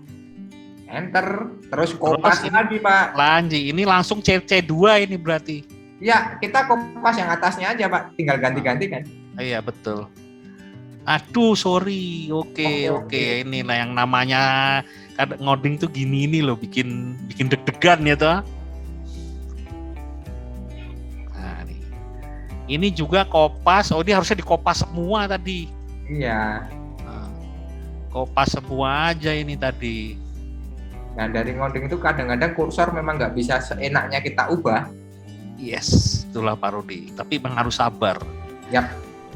Terus kopas Terus lagi Pak. Lanjut, ini langsung C2 ini berarti. Ya, kita kopas yang atasnya aja Pak, tinggal ganti-ganti kan. Iya betul. Aduh, sorry. Oke. Inilah yang namanya ngoding tuh gini ini loh, bikin deg-degan ya toh. Nah, nih. Ini juga kopas. Oh, ini harusnya dikopas semua tadi. Iya. Nah, kopas semua aja ini tadi. Nah, dari ngoding itu kadang-kadang kursor memang nggak bisa seenaknya kita ubah. Yes, itulah Pak Rudi. Tapi memang harus sabar. Yap.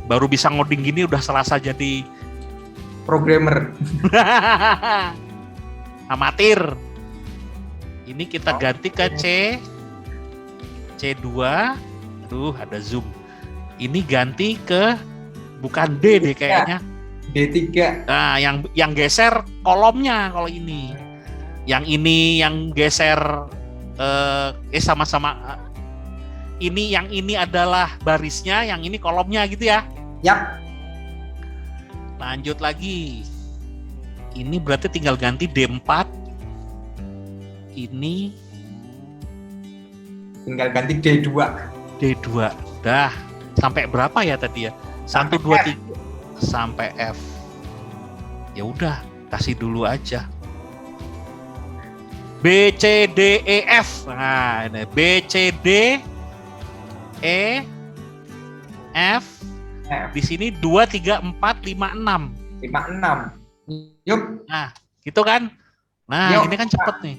Baru bisa ngoding gini udah selasa jadi Programmer. amatir. Ini kita ganti ke C2. Tuh ada zoom. Ini ganti ke bukan D deh kayaknya. D3. Nah, yang geser kolomnya kalau ini. Yang ini yang geser sama-sama yang ini adalah barisnya, yang ini kolomnya gitu ya. Yap. Lanjut lagi. Ini berarti tinggal ganti D4. Ini Tinggal ganti D2. D2. Dah, sampai berapa ya tadi ya? 1 2 3 sampai F. Ya udah, kasih dulu aja. B C D E F. Nah, ini B C D E F. Di sini 2 3 4 5 6. 56. Yup. Nah, gitu kan? Nah, Yuk. ini kan cepet nih.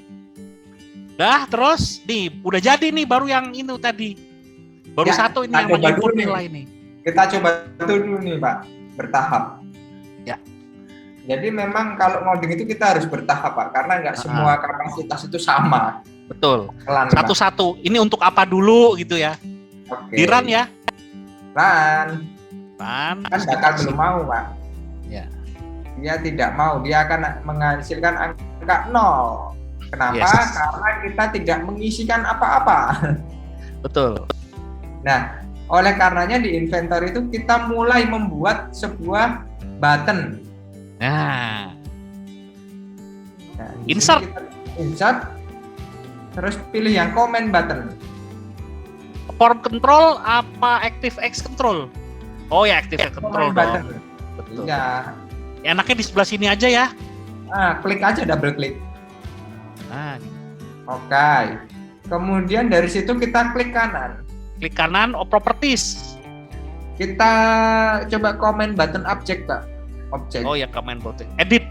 Dah, terus nih udah jadi nih baru yang ini tadi. Baru Ya, satu ini yang coba menginput dulu nih. nilai nih. Kita coba dulu nih Pak, bertahap. Ya. Jadi memang kalau ngoding itu kita harus bertahap Pak, karena nggak semua kapasitas itu sama. Betul. Pelan, Pak. Satu-satu. Ini untuk apa dulu gitu ya? Oke. Di run ya. Run. Run. Kan bakal belum mau Pak. Ya. Dia tidak mau, dia akan menghasilkan angka 0. Kenapa? Yes. Karena kita tidak mengisikan apa-apa. Betul. Nah, oleh karenanya di inventory itu kita mulai membuat sebuah button. Nah, Nah, di sini Insert. kita insert, terus pilih yang comment button. form control apa ActiveX control? Oh ya, ActiveX control Comment button. dong. Betul. Iya. Enaknya di sebelah sini aja ya. Nah, klik aja, double klik. Nah, Oke. Kemudian dari situ kita klik kanan. klik kanan, properties. Kita coba comment button object, Pak. Object. Oh ya, command button. Edit.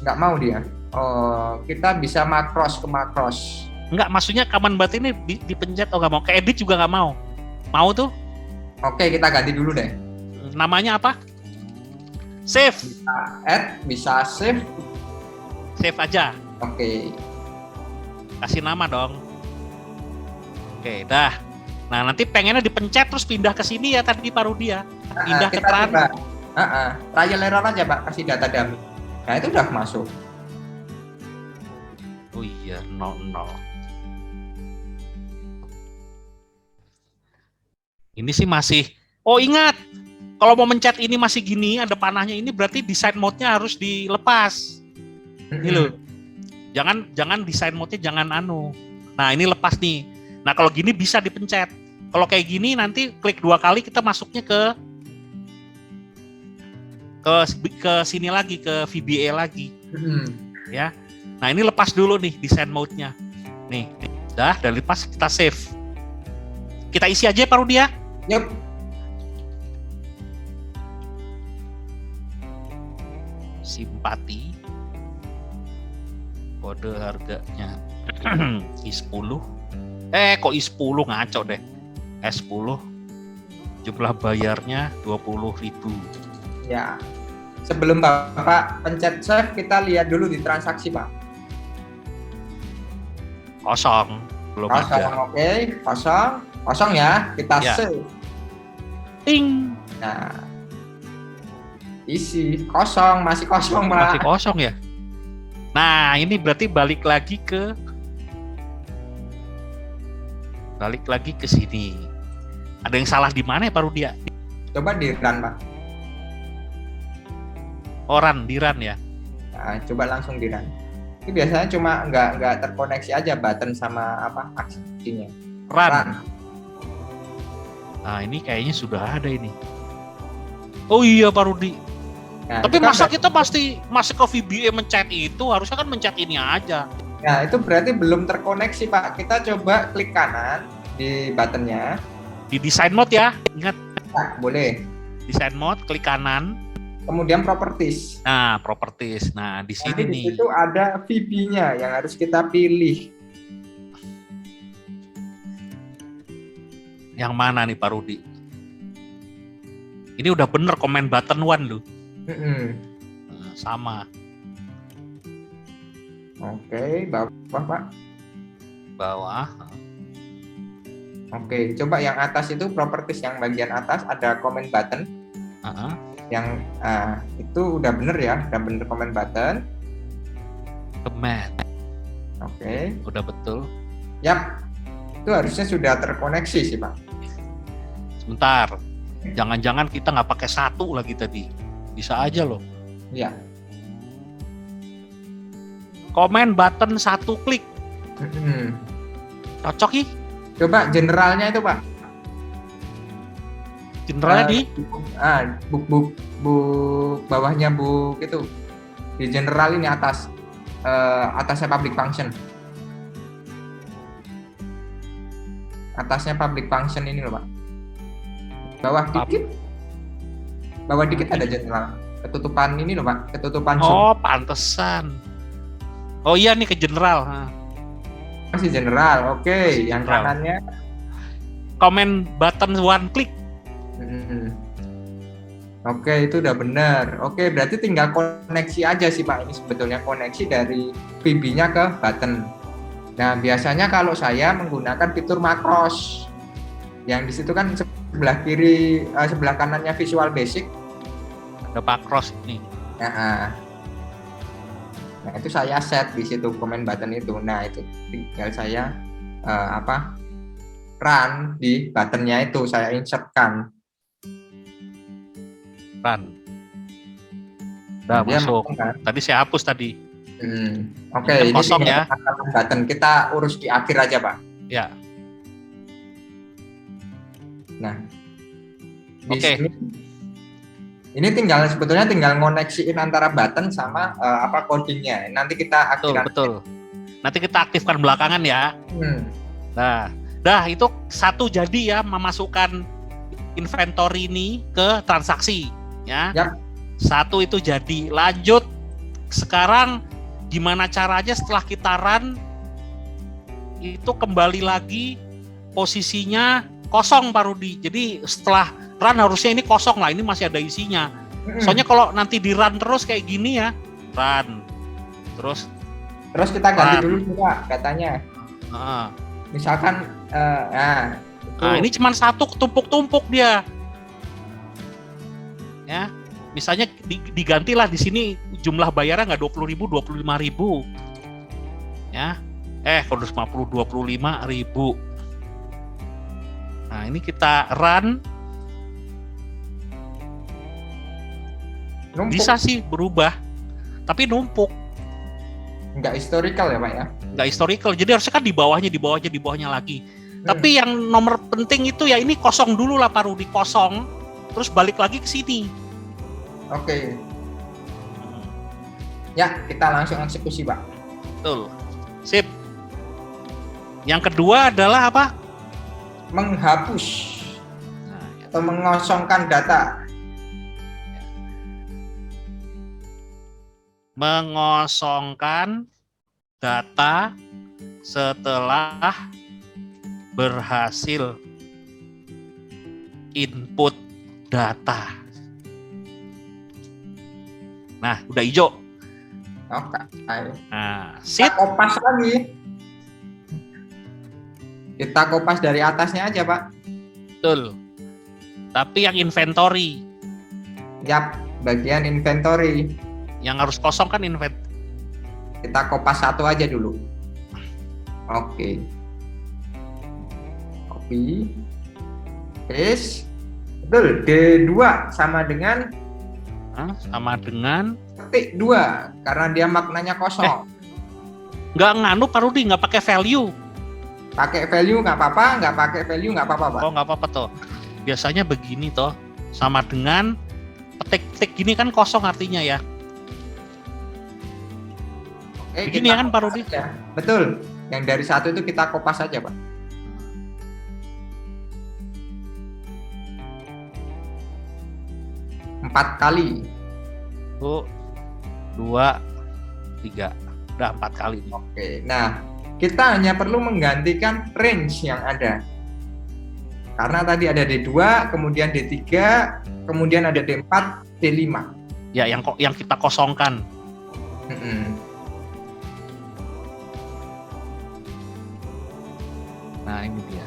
Nggak mau dia. Oh, kita bisa makros ke makros. Enggak, maksudnya command button ini dipencet. Oh, nggak mau. Ke edit juga nggak mau. Mau tuh? Oke, kita ganti dulu deh. Namanya apa? Save. Bisa add, bisa save. Save aja. Oke. Kasih nama dong. Oke, dah. Nah, nanti pengennya dipencet terus pindah ke sini ya tadi Pak Rudi ya. Pindah ke Kita tran. coba. Trial error aja, Pak. Kasih data dummy. Nah, itu udah masuk. Oh iya, 00. Ini sih masih. Oh, ingat. Kalau mau mencet ini masih gini, ada panahnya ini berarti design mode-nya harus dilepas. Ini loh. Jangan design mode-nya jangan anu. Nah, ini lepas nih. Nah, kalau gini bisa dipencet. Kalau kayak gini nanti klik 2 kali kita masuknya ke sini lagi, ke VBA lagi. Ya. Nah, ini lepas dulu nih design mode-nya. Nih, udah lepas, kita save. Kita isi aja Pak Rudi ya. Yup. Simpati. Kode harganya I10. Kok I10 ngaco deh. S10. Jumlah bayarnya 20.000. Ya. Sebelum Bapak pencet save, kita lihat dulu di transaksi, Pak. Kosong, belum Kosong, ada. oke. Kosong ya. Kita Ya. save. Ting, Nah. Isi. Kosong, masih kosong, Pak. masih kosong ya. Nah, ini berarti balik lagi ke sini. Ada yang salah di mana ya Pak Rudi? Coba di run, Pak. Orang di run ya. Nah, Coba langsung di run. Ini biasanya cuma nggak terkoneksi aja button sama apa aksinya. Run. Nah, ini kayaknya sudah ada ini. Oh iya Pak Rudi. Nah, tapi itu kan masa kita pasti masuk ke VBA mencet itu, harusnya kan mencet ini aja. Nah, itu berarti belum terkoneksi, Pak. Kita coba klik kanan di buttonnya. Di design mode ya, ingat. Nah, boleh. Design mode, klik kanan. Kemudian properties. Nah, properties. Nah, di sini Nanti nih. Di situ ada VB-nya yang harus kita pilih. Yang mana nih Pak Rudi? Ini udah bener comment button one loh. Nah, sama. Oke, bawah Pak. Bawah. Oke, coba yang atas itu properties, yang bagian atas ada comment button. Yang itu udah bener ya, udah bener comment button. Command. Oke. Udah betul. Yap, itu harusnya sudah terkoneksi sih Pak. Sebentar. Jangan-jangan kita nggak pakai satu lagi tadi. Bisa aja loh. Iya. Comment button satu klik. Cocok ih. Coba generalnya itu Pak. Generalnya di book bawahnya book itu. Di general ini atas atasnya public function. Atasnya public function ini loh Pak. Bawah dikit ada general. Ketutupan ini loh Pak, ketutupan zoom. Oh, pantesan. Oh iya nih ke general. Masih general, oke. Yang General. kanannya Comment button one click. Oke, itu udah benar. Oke, berarti tinggal koneksi aja sih Pak. Ini sebetulnya koneksi dari VB-nya ke button. Nah, biasanya kalau saya menggunakan fitur macros. Yang di situ kan sebelah kiri, sebelah kanannya Visual Basic. Ada macros ini. Nah, itu saya set di situ comment button itu. Nah, itu tinggal saya run di buttonnya itu, saya insertkan. Run. Udah Dia masuk. kan? Tadi saya hapus tadi. Oke, Ini ini kosong ya. Button kita urus di akhir aja Pak. Ya. Nah, Oke. Ini sebetulnya tinggal ngoneksiin antara button sama codingnya. Nanti kita aktifkan. Betul. Nanti kita aktifkan belakangan ya. Nah, itu satu jadi ya, memasukkan inventory ini ke transaksi ya. Yap. Satu itu jadi. Lanjut sekarang gimana caranya setelah kita run itu kembali lagi posisinya kosong Pak Rudi. Jadi setelah run harusnya ini kosong lah, ini masih ada isinya. Soalnya kalau nanti di run terus kayak gini ya, run terus kita ganti dulu Pak katanya. Misalkan ini cuma satu tumpuk-tumpuk dia. Ya, misalnya digantilah di sini jumlah bayarnya nggak 20.000, 25.000. Ya. Kalau 50 25.000. Nah, ini kita run. Numpuk. Bisa sih berubah, tapi numpuk. Nggak historical ya Pak ya? Nggak historical, jadi harusnya kan di bawahnya lagi. Tapi yang nomor penting itu ya ini kosong dulu lah Pak Rudi, kosong, terus balik lagi ke sini. Oke. Ya, kita langsung eksekusi Pak. Betul. Sip. Yang kedua adalah apa? Menghapus atau mengosongkan data. Mengosongkan data setelah berhasil input data. Nah, udah hijau. Oke. Nah, Kita kopas lagi. Kita kopas dari atasnya aja Pak. Betul. Tapi yang inventory. Yap, bagian inventory. Yang harus kosong kan inventory. Kita kopas satu aja dulu. Oke. Copy. Paste. Betul, D2 sama dengan Nah, sama dengan ketik 2 karena dia maknanya kosong. nggak nganu Pak Rudi, nggak pakai value. Pakai value nggak apa-apa, nggak pakai value nggak apa-apa, Pak. Oh, nggak apa-apa toh. Biasanya begini toh, sama dengan petik-petik gini kan kosong artinya ya. Oke, Begini kita ya kan Pak kopas Rudi? aja. Betul. Yang dari 1 itu kita kopas saja, Pak. Empat kali. 1, 2, 3. Udah 4 kali nih. Oke. Nah, kita hanya perlu menggantikan range yang ada. Karena tadi ada D2, kemudian D3, kemudian ada D4, D5. Ya, yang kita kosongkan. Nah, ini dia.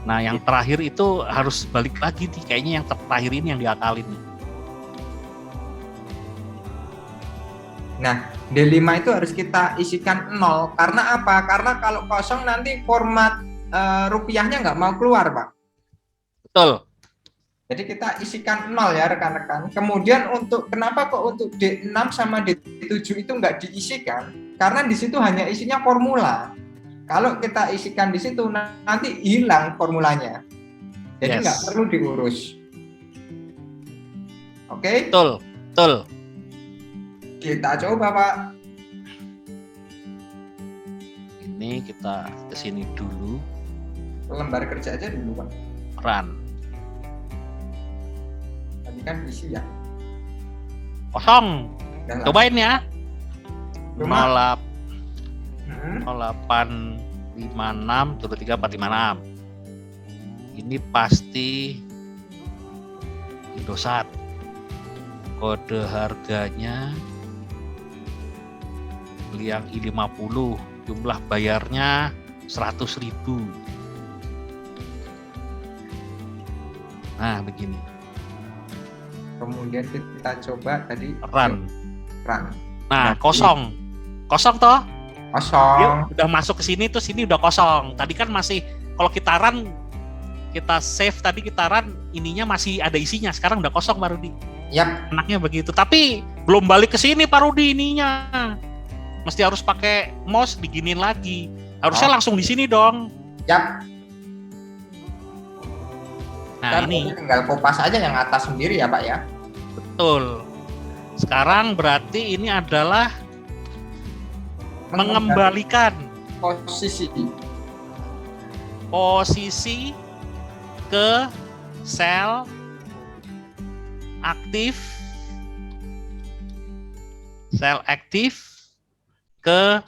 Nah, yang terakhir itu harus balik lagi nih. Kayaknya yang terakhir ini yang diakalin nih. Nah, D5 itu harus kita isikan 0. Karena apa? Karena kalau kosong nanti format rupiahnya nggak mau keluar, Pak. Betul. Jadi kita isikan 0 ya rekan-rekan. Kemudian kenapa kok untuk D6 sama D7 itu nggak diisikan? Karena di situ hanya isinya formula. Kalau kita isikan di situ nanti hilang formulanya. Jadi nggak perlu diurus. Oke? Betul, betul. Kita coba, Pak. Ini kita kesini dulu. Lembar kerja aja dulu, Pak. Run. Tadi kan isi ya. Kosong. Dan Cobain ya. Cuma- 0856 33 456. Ini pasti Indosat. Kode harganya beli yang I50, jumlah bayarnya 100.000. Nah, begini. Kemudian kita coba tadi Run. run. Nah, kosong. Kosong toh? Kosong. Dia udah masuk ke sini, terus ini udah kosong. Tadi kan masih, kalau kita run, kita save tadi kita run, ininya masih ada isinya. Sekarang udah kosong Pak Rudi. Yap. Enaknya begitu. Tapi belum balik ke sini Pak Rudi ininya. Mesti harus pakai mouse diginin lagi. Harusnya langsung di sini dong. Yap. Nah, Kita ini tinggal kopas aja yang atas sendiri ya, Pak ya. betul. Sekarang berarti ini adalah mengembalikan posisi ke sel aktif ke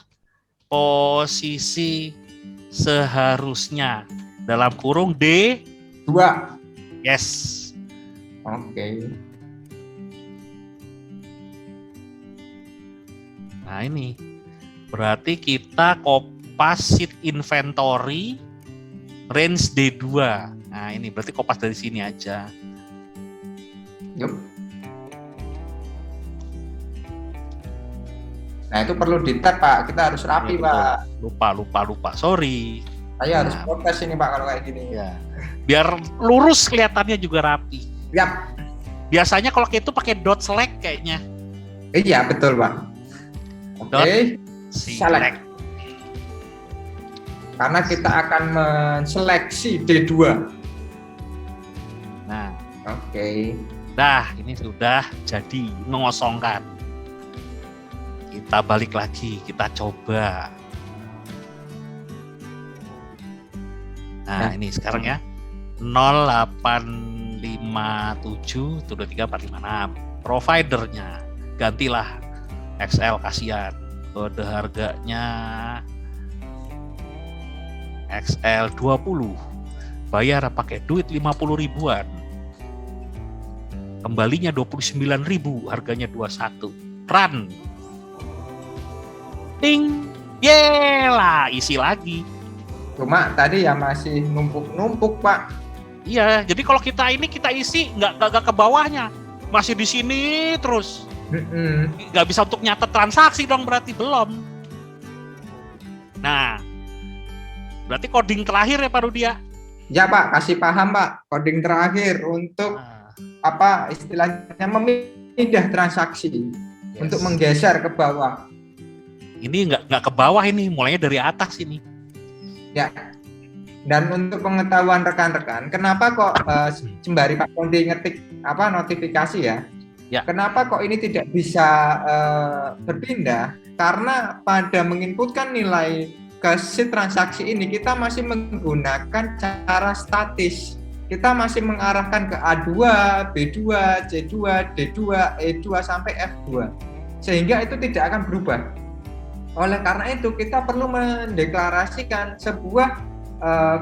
posisi seharusnya dalam kurung D2. Yes. Oke. Nah, ini berarti kita kopas sheet inventory range D2. Nah, ini berarti kopas dari sini aja. Yuk. Nah, itu perlu di-tab, Pak. Kita harus rapi, Ya, Pak. Lupa. Sorry. Saya harus protes ini, Pak, kalau kayak gini. Ya. Biar lurus kelihatannya juga rapi. Yap. Biasanya kalau kayak itu pakai dot select kayaknya. Iya, betul, Pak. Oke. Select. Karena kita akan menseleksi D2. Nah, Oke. dah ini sudah jadi mengosongkan. Kita balik lagi, kita coba. Nah, ini sekarang ya. 0857 23 456. Providernya gantilah XL, kasihan. Kode harganya XL20. Bayar pakai duit 50 ribuan. Kembalinya 29.000, harganya 21. Run. Ting. Yelah, isi lagi. Cuma tadi ya masih numpuk-numpuk, Pak. Iya, jadi kalau kita isi nggak ke bawahnya, masih di sini terus. Nggak bisa untuk nyatet transaksi dong, berarti belum. Nah, berarti coding terakhir ya Pak Rudi ya? Ya, Pak, kasih paham, Pak. Coding terakhir untuk Nah, apa istilahnya memindah transaksi untuk menggeser ke bawah. Ini nggak ke bawah, ini mulainya dari atas ini. Ya. Dan untuk pengetahuan rekan-rekan, kenapa kok sembari Pak Kondi ngetik notifikasi ya? Ya. Kenapa kok ini tidak bisa berpindah? Karena pada menginputkan nilai ke sheet transaksi ini kita masih menggunakan cara statis. Kita masih mengarahkan ke A2, B2, C2, D2, E2 sampai F2. Sehingga itu tidak akan berubah. Oleh karena itu kita perlu mendeklarasikan sebuah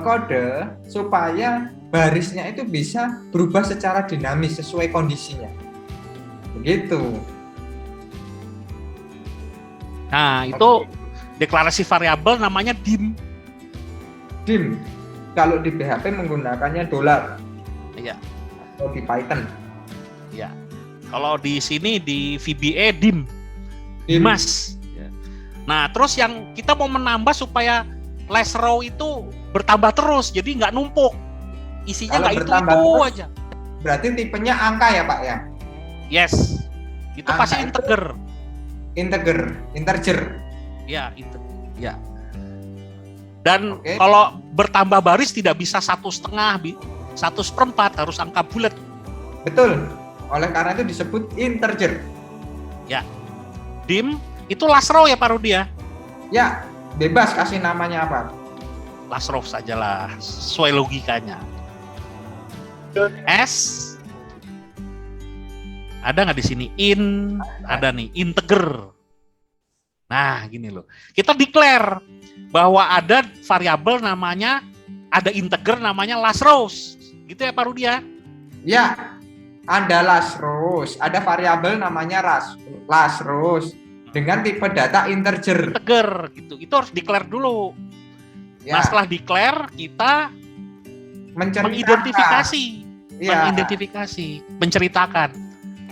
kode supaya barisnya itu bisa berubah secara dinamis sesuai kondisinya. Begitu. Nah, itu deklarasi variabel namanya dim. Dim. Kalau di PHP menggunakannya dolar. Iya. Atau di Python. Iya. Kalau di sini di VBA dim. Dimas. Ya. Nah, terus yang kita mau menambah supaya last row itu bertambah terus, jadi nggak numpuk. Isinya nggak itu aja. Berarti tipenya angka ya, Pak ya? Yes. Itu angka pasti integer. Integer. Ya, itu. Ya. Dan kalau bertambah baris tidak bisa 1/2, 1/4, harus angka bulat. Betul. Oleh karena itu disebut integer. Ya. Dim itu last row ya Pak Rudi ya? Ya, bebas kasih namanya apa. Last row sajalah, sesuai logikanya. S ada nggak di sini? Ada nih, integer. Nah, gini loh. Kita declare bahwa ada variabel namanya, ada integer namanya last rows. Gitu ya Pak Rudi ya? Ya, ada last rows, ada variabel namanya last rows dengan tipe data integer. Integer gitu. Itu harus declare dulu. Ya. Nah, setelah declare kita mengidentifikasi, menceritakan.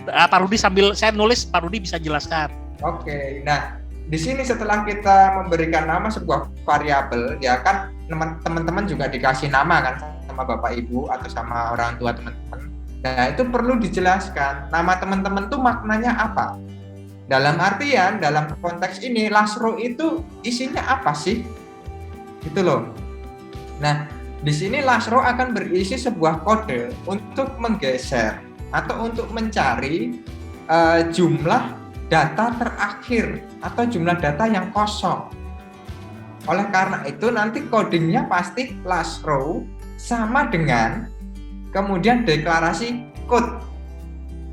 Pak Rudi sambil saya nulis, Pak Rudi bisa jelaskan. Oke. Nah, di sini setelah kita memberikan nama sebuah variabel, ya kan teman-teman juga dikasih nama kan sama Bapak Ibu atau sama orang tua teman-teman. Nah, itu perlu dijelaskan. Nama teman-teman tuh maknanya apa? Dalam artian, dalam konteks ini, last row itu isinya apa sih? Gitu loh. Nah, di sini last row akan berisi sebuah kode untuk menggeser atau untuk mencari jumlah data terakhir atau jumlah data yang kosong. Oleh karena itu nanti codingnya pasti last row sama dengan kemudian deklarasi code.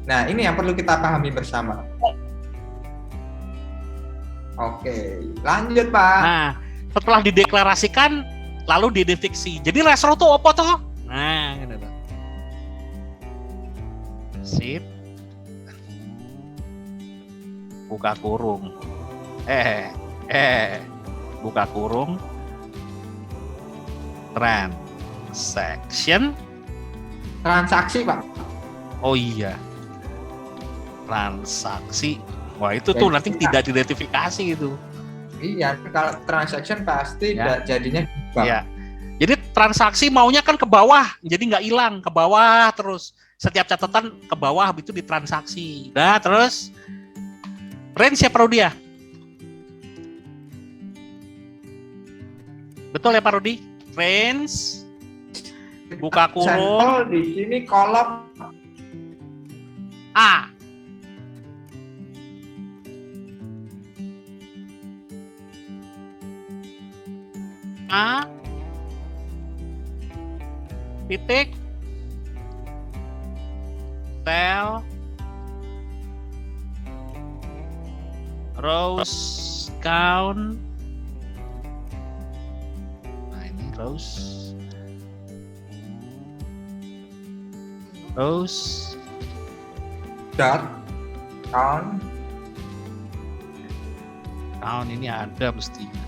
Nah, ini yang perlu kita pahami bersama. Oke, lanjut Pak. Nah, setelah dideklarasikan lalu didefiksi. Jadi last row itu apa toh? Nah, gitu tuh. Sip. Buka kurung. Buka kurung. Transaksi, Pak. Oh iya. Transaksi. Wah, itu tuh nanti tidak diidentifikasi itu. Iya, kalau transaction pasti jadinya bank. Ya. Jadi transaksi maunya kan ke bawah, jadi nggak hilang, ke bawah terus. Setiap catatan ke bawah itu ditransaksi. Nah, terus range ya Pak Rudi ya? Betul ya Pak Rudi? Range, buka kurung. Sampel di sini kolom A. A. Titik. Cell. Rows count. Nah, ini rows. dot count. Count ini ada mestinya.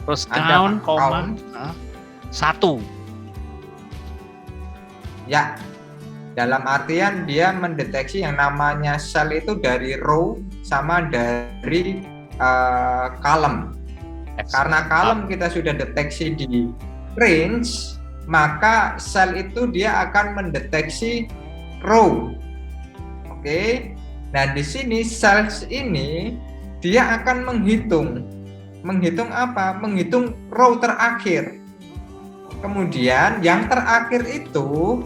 Terus Ada, count, koma, 1. Ya, dalam artian dia mendeteksi yang namanya cell itu dari row sama dari column. Karena column kita sudah deteksi di range, maka cell itu dia akan mendeteksi row. Oke. Nah, di sini sales ini dia akan menghitung apa? Menghitung row terakhir. Kemudian yang terakhir itu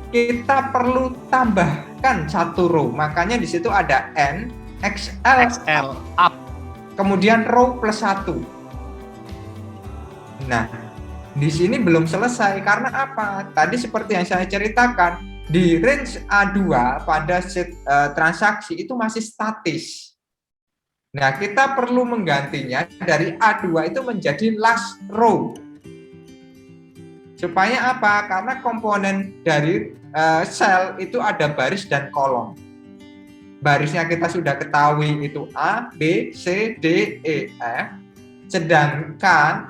kita perlu tambahkan satu row. Makanya di situ ada N, XL up. Kemudian row plus 1. Nah, di sini belum selesai karena apa? Tadi seperti yang saya ceritakan, di range A2 pada sheet transaksi itu masih statis. Nah, kita perlu menggantinya dari A2 itu menjadi last row. Supaya apa? Karena komponen dari sel itu ada baris dan kolom. Barisnya kita sudah ketahui itu A, B, C, D, E, F. Sedangkan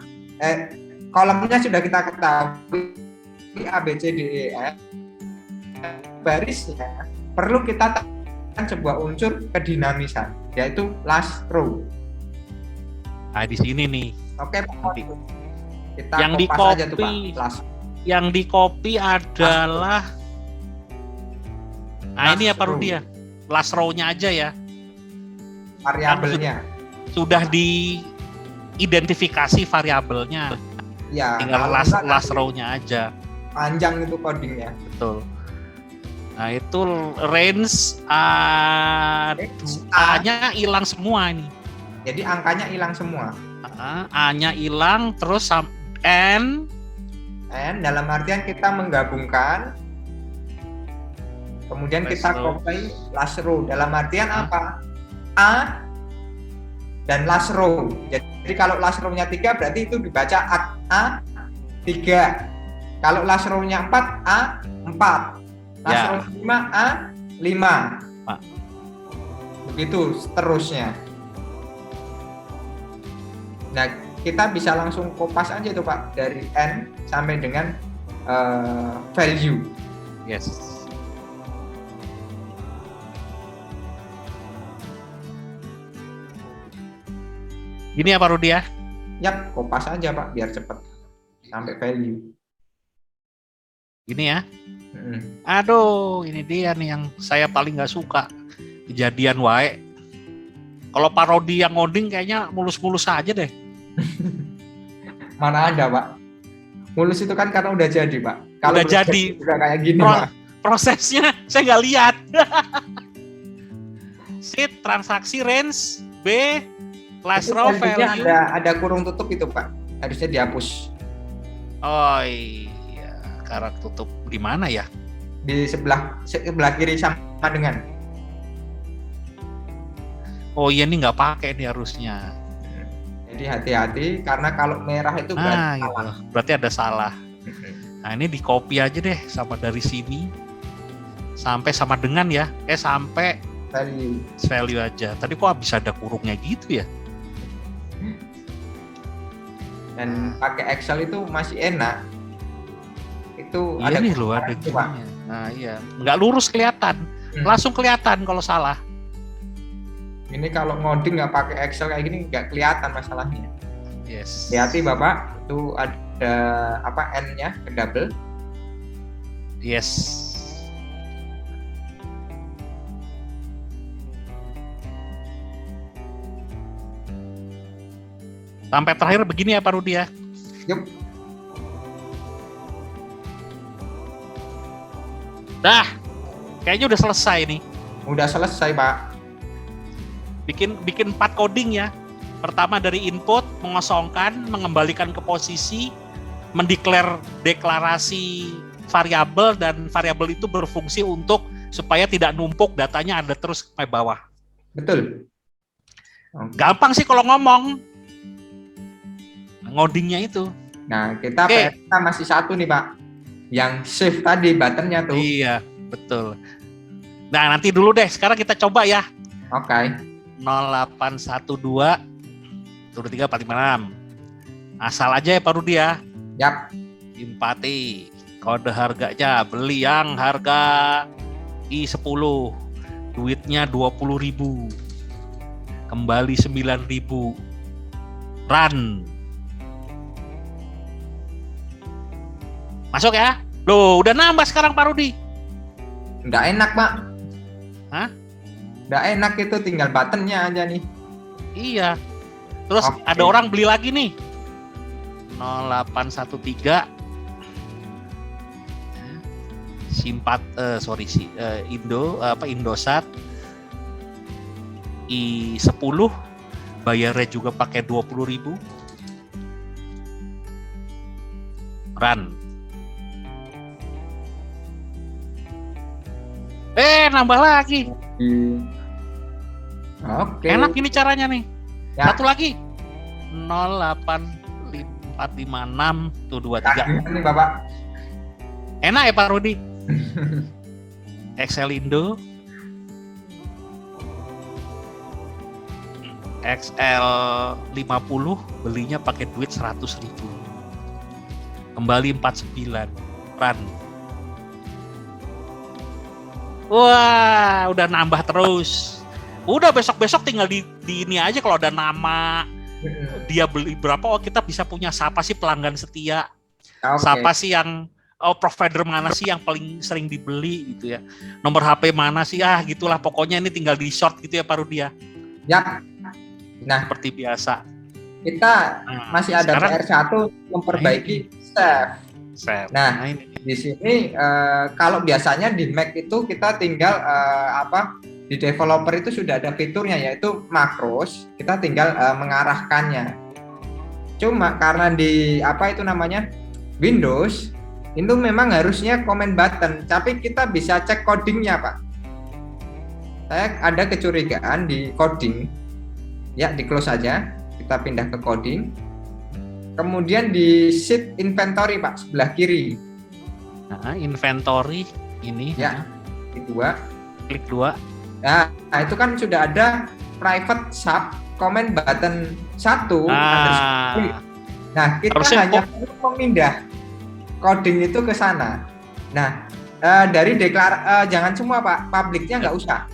kolomnya sudah kita ketahui A, B, C, D, E, F. Barisnya perlu kita tambahkan sebuah unsur kedinamisan, yaitu last row. Nah, di sini nih. Oke, kita yang di aja tuh, Pak. Yang di copy adalah ini ya Pak Rudi ya. Last row-nya aja ya. Variabelnya. Sudah diidentifikasi variabelnya. Ya, tinggal last row-nya aja. Panjang itu codingnya. Betul. Nah, itu range A-nya hilang semua ini. Jadi angkanya hilang semua. A-nya hilang, terus N dalam artian kita menggabungkan, kemudian kita copy last row. Dalam artian apa? A dan last row. Jadi kalau last row-nya 3 berarti itu dibaca A 3. Kalau last row-nya 4 A 4. Last row 5 A 5. Pak. Begitu seterusnya. Nah, kita bisa langsung kopas aja tuh Pak, dari N sampai dengan value. Yes. Ini ya Pak Rudi ya? Yap, kopas aja Pak, biar cepat sampai value. Ini ya? Aduh, ini dia nih yang saya paling nggak suka. Kejadian wae. Kalau Pak Rudi yang ngoding kayaknya mulus-mulus aja deh. Mana ada Pak? Mulus itu kan karena udah jadi Pak. Kalau udah jadi udah kayak gini Pak. Prosesnya saya nggak lihat. Sheet transaksi range B last row value. Ada kurung tutup itu Pak. Harusnya dihapus. Oh iya, karak tutup di mana ya? Di sebelah kiri sama dengan. Oh iya, ini nggak pakai nih harusnya. Jadi hati-hati karena kalau merah itu berarti ada salah. Nah, ini di copy aja deh sama dari sini sampai sama dengan ya. Sampai value aja. Tadi kok bisa ada kurungnya gitu ya? Dan pakai Excel itu masih enak. Itu ada nih loh, ada gininya. Nah, iya. Nggak lurus kelihatan. Langsung kelihatan kalau salah. Ini kalau ngoding nggak pakai Excel kayak gini nggak kelihatan masalahnya. Yes. Hati-hati Bapak, itu ada N-nya ke double. Yes. Sampai terakhir begini ya Pak Rudi ya. Yup. Dah, kayaknya udah selesai nih. Udah selesai Pak. Bikin 4 coding ya. Pertama dari input, mengosongkan, mengembalikan ke posisi, deklarasi variabel, dan variabel itu berfungsi untuk supaya tidak numpuk, datanya ada terus sampai bawah. Betul. Gampang sih kalau ngomong. Ngodingnya itu. Nah, kita masih satu nih Pak. Yang shift tadi buttonnya tuh. Iya, betul. Nah, nanti dulu deh. Sekarang kita coba ya. Oke. 0812 23 456. Asal aja ya Pak Rudi ya. Yap. Simpati. Kode harganya beli yang harga I10. Duitnya 20.000. Kembali 9.000. Run. Masuk ya. Loh, udah nambah sekarang Pak Rudi. Nggak enak, Pak. Hah? Nggak enak itu, tinggal buttonnya aja nih. Iya. Terus Oke. ada orang beli lagi nih. 0813 Indosat I10 bayarnya juga pakai 20.000. Run. Nambah lagi. Oke. Enak ini caranya nih. Ya. Satu lagi. 08456 tuh 23. Ini Bapak. Enak ya Pak Rudi? XL Indo. XL50 belinya pakai duit 100.000. Kembali 49. Run. Wah, udah nambah terus. Udah besok-besok tinggal di ini aja, kalau ada nama dia beli berapa, oh kita bisa punya siapa sih pelanggan setia. Oke. Siapa sih yang provider mana sih yang paling sering dibeli gitu ya. Nomor HP mana sih, gitulah pokoknya, ini tinggal di short gitu ya Pak Rudi ya. Ya. Nah, Seperti biasa. kita masih ada sekarang, PR1 memperbaiki save. Nah, ini. di sini kalau biasanya di Mac itu kita tinggal di developer itu sudah ada fiturnya yaitu makros, kita tinggal mengarahkannya. Cuma karena di Windows itu memang harusnya comment button, tapi kita bisa cek codingnya, Pak. Saya ada kecurigaan di coding. Ya, di close aja. Kita pindah ke coding. Kemudian di sheet inventory, Pak, sebelah kiri. Inventory ini. Ya, di 2. Klik 2. Nah, itu kan sudah ada private sub comment button 1. Nah, kita harusnya hanya perlu memindah coding itu ke sana. Nah, dari jangan semua, Pak, publiknya nggak usah.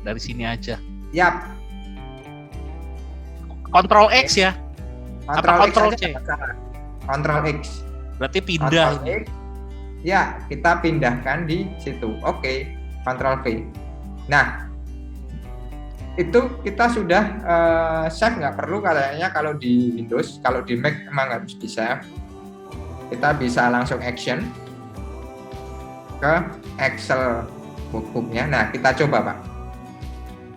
Dari sini aja. Yap. Control X ya. Control C? Control X. Berarti pindah. Control X. Ya, kita pindahkan di situ. Oke. Control V. Nah, itu kita sudah save, nggak perlu kayaknya kalau di Windows. Kalau di Mac emang harus di save. Kita bisa langsung action ke Excel booknya. Nah, kita coba, Pak.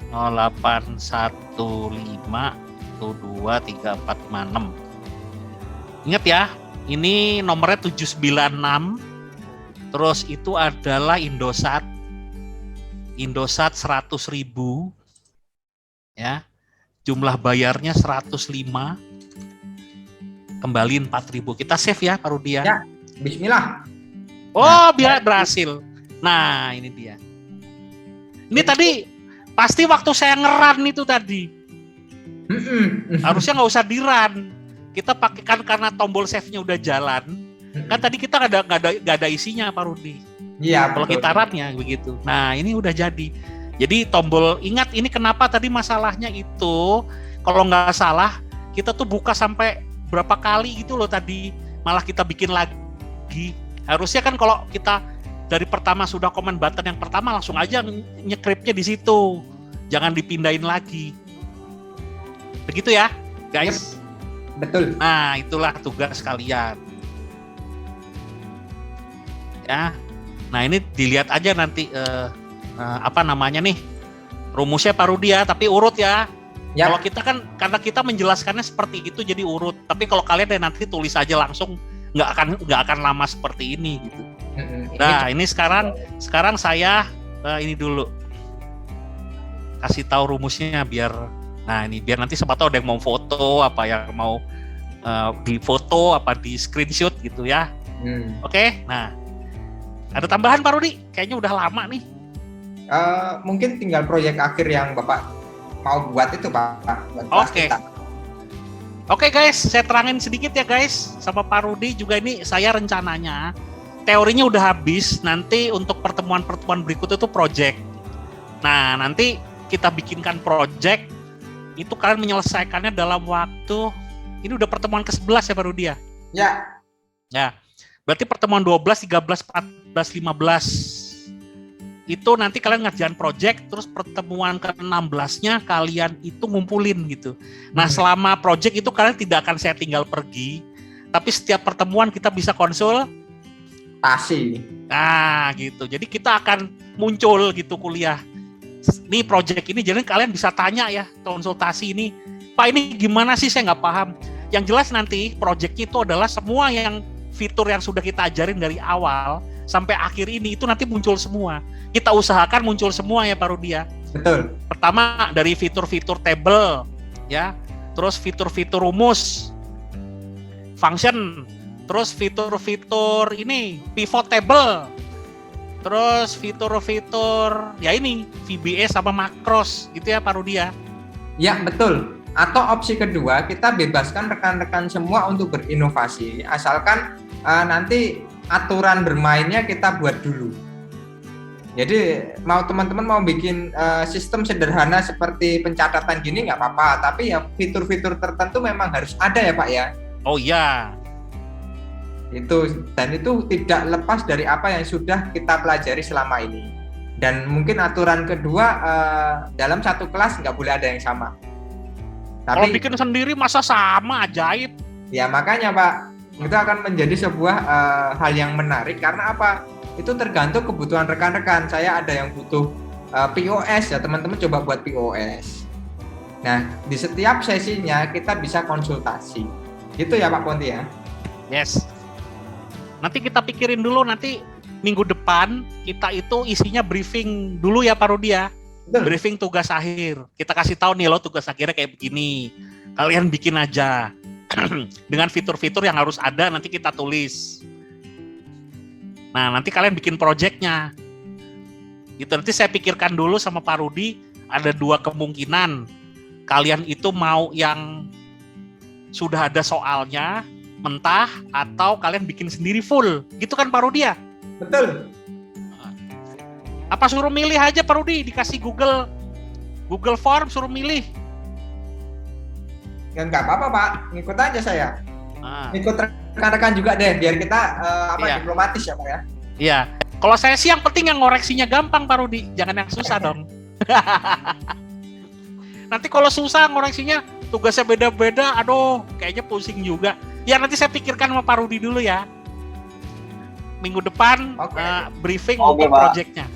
0815123456. Ingat ya, ini nomornya 796. Terus itu adalah Indosat 100.000 ya. Jumlah bayarnya 105. Kembali 4.000. Kita save ya, Pak Rudi ya. Ya, bismillah. Biar berhasil. Nah, ini dia. Ini tadi pasti waktu saya ngeran itu tadi. Harusnya nggak usah di-run. Kita pakai kan karena tombol save-nya udah jalan. Kan tadi kita nggak ada isinya, Pak Rudi. Iya, kalau kita run-nya begitu. Nah, ini udah jadi. Jadi tombol, ingat ini kenapa tadi masalahnya itu, kalau nggak salah kita tuh buka sampai berapa kali gitu loh tadi, malah kita bikin lagi. Harusnya kan kalau kita dari pertama sudah comment button yang pertama langsung aja nyekripnya di situ, jangan dipindahin lagi. Begitu ya, guys. Yep, betul. Nah, itulah tugas kalian. Ya, nah ini dilihat aja nanti rumusnya Pak Rudi ya, tapi urut ya. Yep. Kalau kita kan karena kita menjelaskannya seperti itu jadi urut, tapi kalau kalian nanti tulis aja langsung, nggak akan lama seperti ini gitu. Nah, ini sekarang saya ini dulu kasih tahu rumusnya biar nanti siapa tahu ada yang mau foto, apa yang mau di foto apa di screenshot gitu ya. Oke, nah ada tambahan Pak Rudi? Kayaknya udah lama nih. Mungkin tinggal proyek akhir yang Bapak mau buat itu, Pak. Oke guys, saya terangin sedikit ya guys, sama Pak Rudi juga. Ini saya rencananya teorinya udah habis, nanti untuk pertemuan-pertemuan berikut itu project. Nah, nanti kita bikinkan project, itu kalian menyelesaikannya dalam waktu, ini udah pertemuan ke-11 ya Pak Rudi ya? Ya. Berarti pertemuan 12, 13, 14, 15. itu nanti kalian ngerjain project, terus pertemuan ke-16-nya kalian itu ngumpulin gitu. Nah, selama project itu kalian tidak akan saya tinggal pergi, tapi setiap pertemuan kita bisa Pasti. Nah, gitu. Jadi kita akan muncul gitu kuliah. Nih project ini, jadi kalian bisa tanya ya, konsultasi ini. Pak, ini gimana sih, saya nggak paham. Yang jelas nanti project itu adalah semua yang fitur yang sudah kita ajarin dari awal sampai akhir ini itu nanti muncul semua. Kita usahakan muncul semua ya Pak Rudi ya. Betul. Pertama dari fitur-fitur table ya, terus fitur-fitur rumus, function, terus fitur-fitur ini pivot table, terus fitur-fitur ya ini VBA sama macros gitu ya Pak Rudi ya. Ya, betul. Atau opsi kedua, kita bebaskan rekan-rekan semua untuk berinovasi, asalkan nanti aturan bermainnya kita buat dulu. Jadi teman-teman mau bikin sistem sederhana seperti pencatatan gini nggak apa-apa, tapi ya fitur-fitur tertentu memang harus ada ya Pak ya. Oh iya. Dan itu tidak lepas dari apa yang sudah kita pelajari selama ini. Dan mungkin aturan kedua, dalam satu kelas nggak boleh ada yang sama. Kalau bikin sendiri masa sama, ajaib. Ya makanya Pak, itu akan menjadi sebuah hal yang menarik karena apa? Itu tergantung kebutuhan rekan-rekan. Saya ada yang butuh POS ya, teman-teman coba buat POS. Nah, di setiap sesinya kita bisa konsultasi. Gitu ya Pak Ponti ya? Yes. Nanti kita pikirin dulu, nanti minggu depan kita itu isinya briefing dulu ya Pak Rudi ya. Betul. Briefing tugas akhir. Kita kasih tahu nih lo tugas akhirnya kayak begini. Kalian bikin aja. Dengan fitur-fitur yang harus ada nanti kita tulis. Nah, nanti kalian bikin projectnya. Gitu, nanti saya pikirkan dulu sama Pak Rudi, ada 2 kemungkinan. Kalian itu mau yang sudah ada soalnya, mentah, atau kalian bikin sendiri full. Gitu kan Pak Rudi ya? Betul. Apa suruh milih aja Pak Rudi, dikasih Google Form suruh milih. Ya nggak apa-apa Pak, ngikut aja saya. Ngikut rekan-rekan juga deh, biar kita diplomatis ya Pak ya. Iya. Kalau saya sih yang penting yang ngoreksinya gampang Pak Rudi, jangan yang susah dong. Nanti kalau susah ngoreksinya, tugasnya beda-beda, aduh kayaknya pusing juga. Ya nanti saya pikirkan sama Pak Rudi dulu ya. Minggu depan briefing untuk projectnya.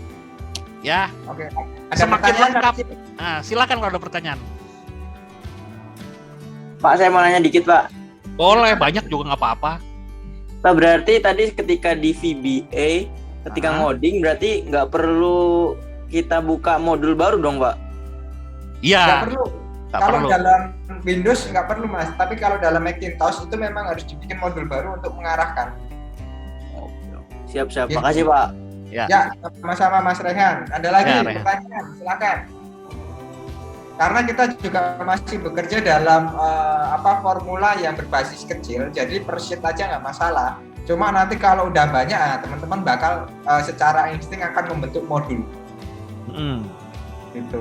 Ya. Oke. Semakin lengkap. Nah, silakan kalau ada pertanyaan. Pak, saya mau nanya dikit Pak. Boleh, banyak juga nggak apa-apa. Pak, berarti tadi ketika di VBA, ketika ngoding berarti nggak perlu kita buka modul baru dong Pak? Iya. Nggak perlu. Kalau dalam Windows nggak perlu Mas, tapi kalau dalam Macintosh itu memang harus dibikin modul baru untuk mengarahkan. Siap-siap, makasih Pak. Ya, sama-sama Mas Rehan. Ada lagi pertanyaan? Silakan. Karena kita juga masih bekerja dalam formula yang berbasis kecil, jadi per sheet aja nggak masalah. Cuma nanti kalau udah banyak, teman-teman bakal secara insting akan membentuk modul. Gitu.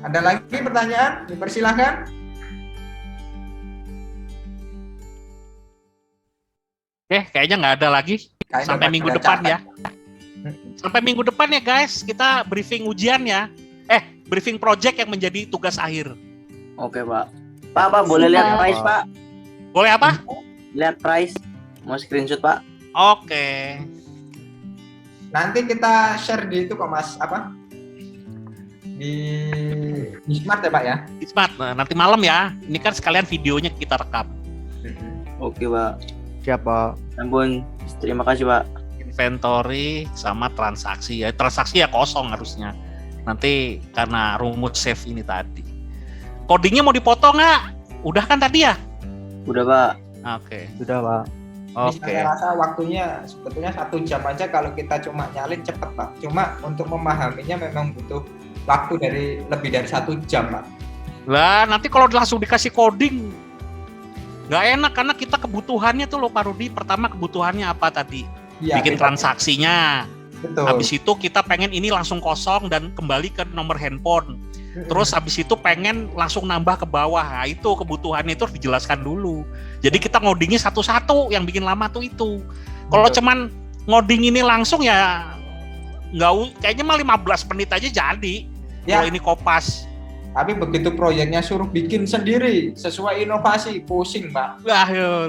Ada lagi pertanyaan? Dipersilahkan. Kayaknya nggak ada lagi. Sampai minggu depan ya. Sampai minggu depan ya guys, kita briefing ujian ya. Briefing project yang menjadi tugas akhir. Oke Pak. Pak boleh lihat price Pak? Boleh apa? Lihat price. Mau screenshot Pak? Oke. Nanti kita share di itu kok Mas, di Smart ya Pak ya? Di Smart, nanti malam ya. Ini kan sekalian videonya kita rekam. Oke Pak. Siap Pak. Ampun, terima kasih Pak. Inventory sama transaksi ya. Transaksi ya kosong harusnya. Nanti karena rumus save ini tadi. Codingnya mau dipotong nggak? Udah kan tadi ya? Udah Pak. Oke. Sudah Pak. Oke. Saya rasa waktunya sebetulnya 1 jam aja kalau kita cuma nyalin cepet Pak. Cuma untuk memahaminya memang butuh waktu lebih dari 1 jam Pak. Lah nanti kalau langsung dikasih coding nggak enak karena kita kebutuhannya tuh loh Pak Rudi. Pertama kebutuhannya apa tadi? Ya, bikin transaksinya. Betul. Habis itu kita pengen ini langsung kosong dan kembali ke nomor handphone. Terus habis itu pengen langsung nambah ke bawah. Nah, itu kebutuhannya itu harus dijelaskan dulu. Jadi kita ngodingnya satu-satu, yang bikin lama tuh itu. Kalau cuman ngoding ini langsung ya kayaknya mah 15 menit aja jadi. Ya. Kalau ini Kopas. Tapi begitu proyeknya suruh bikin sendiri sesuai inovasi, pusing, Pak. Wah, ya.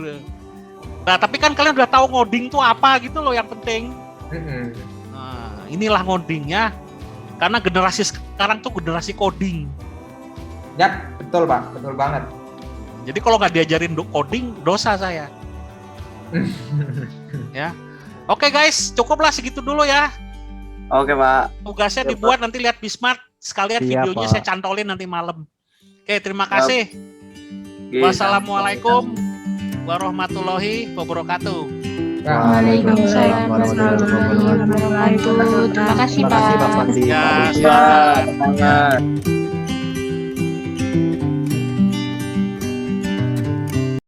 Nah, tapi kan kalian udah tahu ngoding tuh apa gitu loh yang penting. Nah, inilah ngodingnya. Karena generasi sekarang tuh generasi coding. Ya, betul, Pak. Betul banget. Jadi kalau nggak diajarin coding, dosa saya. Ya. Oke guys, cukuplah segitu dulu ya. Oke, Pak. Tugasnya Siap, dibuat nanti lihat Bismart. Sekalian Siap, videonya Pak. saya cantolin nanti malam. Oke, terima kasih. Oke. Wassalamualaikum warahmatullahi wabarakatuh. Waalaikumsalam warahmatullahi wabarakatuh. Terima kasih, Terima kasih Pak Pak. Fandi. Ya, Pak Wisnu. semangat. Semangat.